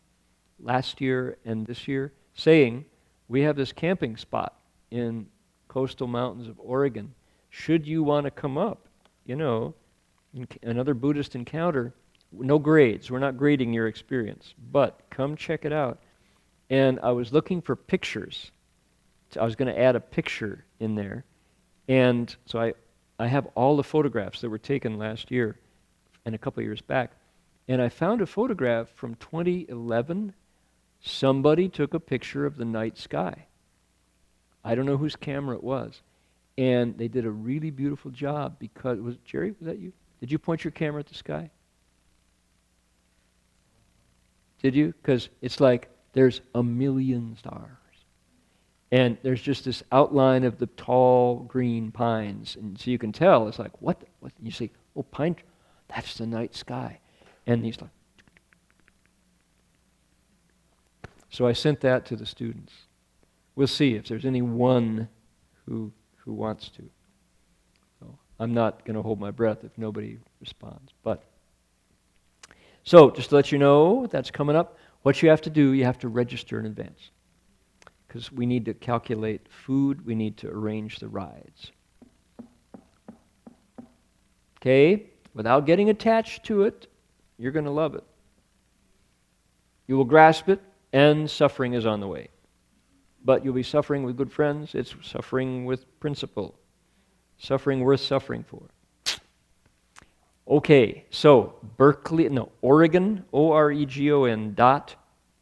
last year and this year saying, we have this camping spot in coastal mountains of Oregon. Should you want to come up, another Buddhist encounter, no grades. We're not grading your experience, but come check it out. And I was looking for pictures. I was going to add a picture in there. And so I have all the photographs that were taken last year and a couple of years back. And I found a photograph from 2011. Somebody took a picture of the night sky. I don't know whose camera it was. And they did a really beautiful job because, Jerry, was that you? Did you point your camera at the sky? Did you? Because it's there's a million stars. And there's just this outline of the tall green pines. And so you can tell, it's what? You say, pine, that's the night sky. And he's so I sent that to the students. We'll see if there's any one who wants to. So I'm not going to hold my breath if nobody responds. So just to let you know, that's coming up. What you have to do, you have to register in advance. Because we need to calculate food, we need to arrange the rides. Okay? Without getting attached to it, you're going to love it. You will grasp it, and suffering is on the way. But you'll be suffering with good friends. It's suffering with principle. Suffering worth suffering for. Okay, so Oregon, Oregon,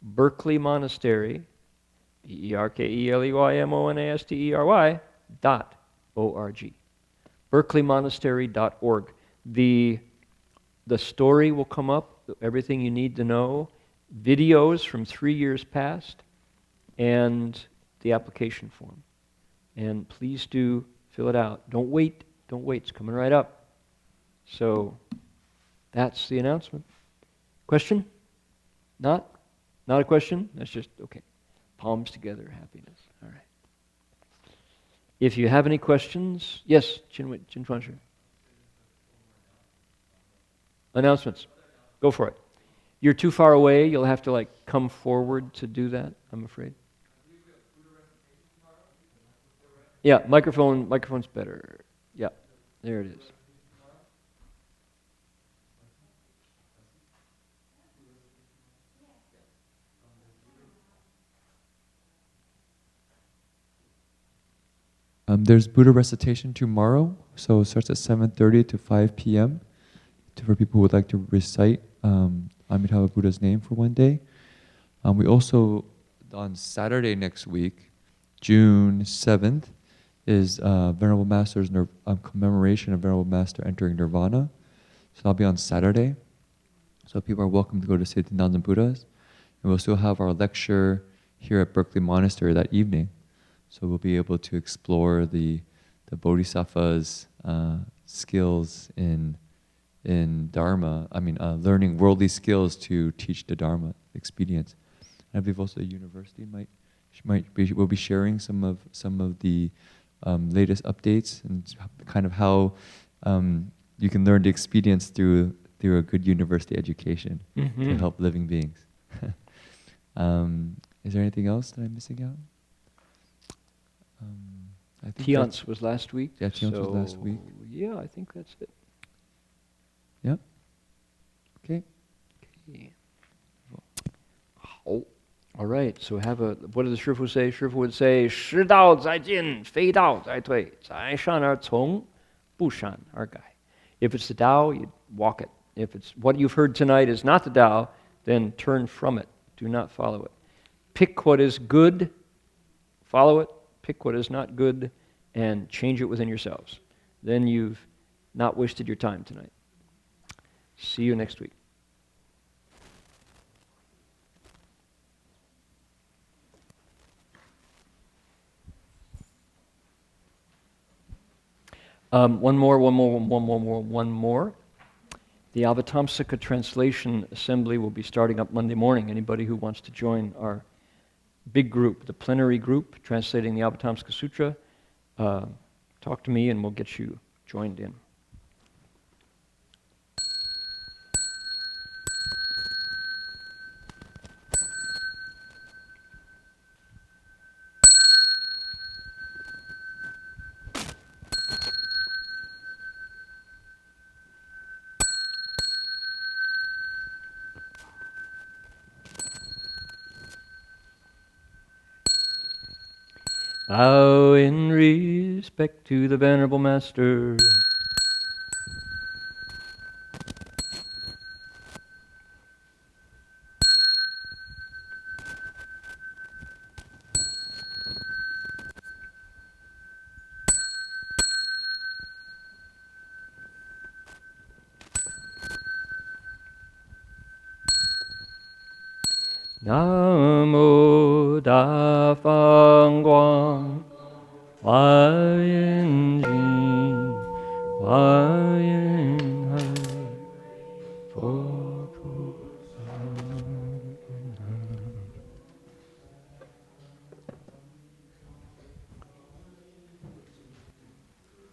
Berkeley Monastery, BerkeleyMonastery.org. BerkeleyMonastery.org. The story will come up, everything you need to know, videos from 3 years past, and the application form. And please do fill it out. Don't wait, it's coming right up. So that's the announcement. Question? Not a question? That's just, okay. Palms together, happiness. All right. If you have any questions, yes, Chin Sure. Announcements. Go for it. You're too far away. You'll have to come forward to do that, I'm afraid. Yeah, microphone's better. Yeah, there it is. There's Buddha recitation tomorrow, so it starts at 7:30 to 5 p.m. For people who would like to recite Amitabha Buddha's name for one day. We also, on Saturday next week, June 7th, is Venerable Master's commemoration of Venerable Master entering Nirvana. So that'll be on Saturday. So people are welcome to go to Siddhananda Buddha's. And we'll still have our lecture here at Berkeley Monastery that evening. So we'll be able to explore the Bodhisattva's skills in Dharma. Learning worldly skills to teach the Dharma expedience. And I believe also the university will be sharing some of the latest updates and kind of how you can learn the expedience through a good university education to help living beings. Is there anything else that I'm missing out? I think Tiance was last week. Yeah, Tiance was last week. Yeah, I think that's it. Yep. Okay. Oh, all right. So what did the Shifu say? Shifu would say, 识道在进, 非道在退, 在善而从, 不善而改. If it's the Tao, you walk it. If it's what you've heard tonight is not the Tao, then turn from it. Do not follow it. Pick what is good, follow it. Pick what is not good, and change it within yourselves. Then you've not wasted your time tonight. See you next week. One more. The Avatamsaka Translation Assembly will be starting up Monday morning. Anybody who wants to join our big group, the plenary group, translating the Avatamsaka Sutra, talk to me and we'll get you joined in. Bow in respect to the Venerable Master. Namo Da Fang Guang Wan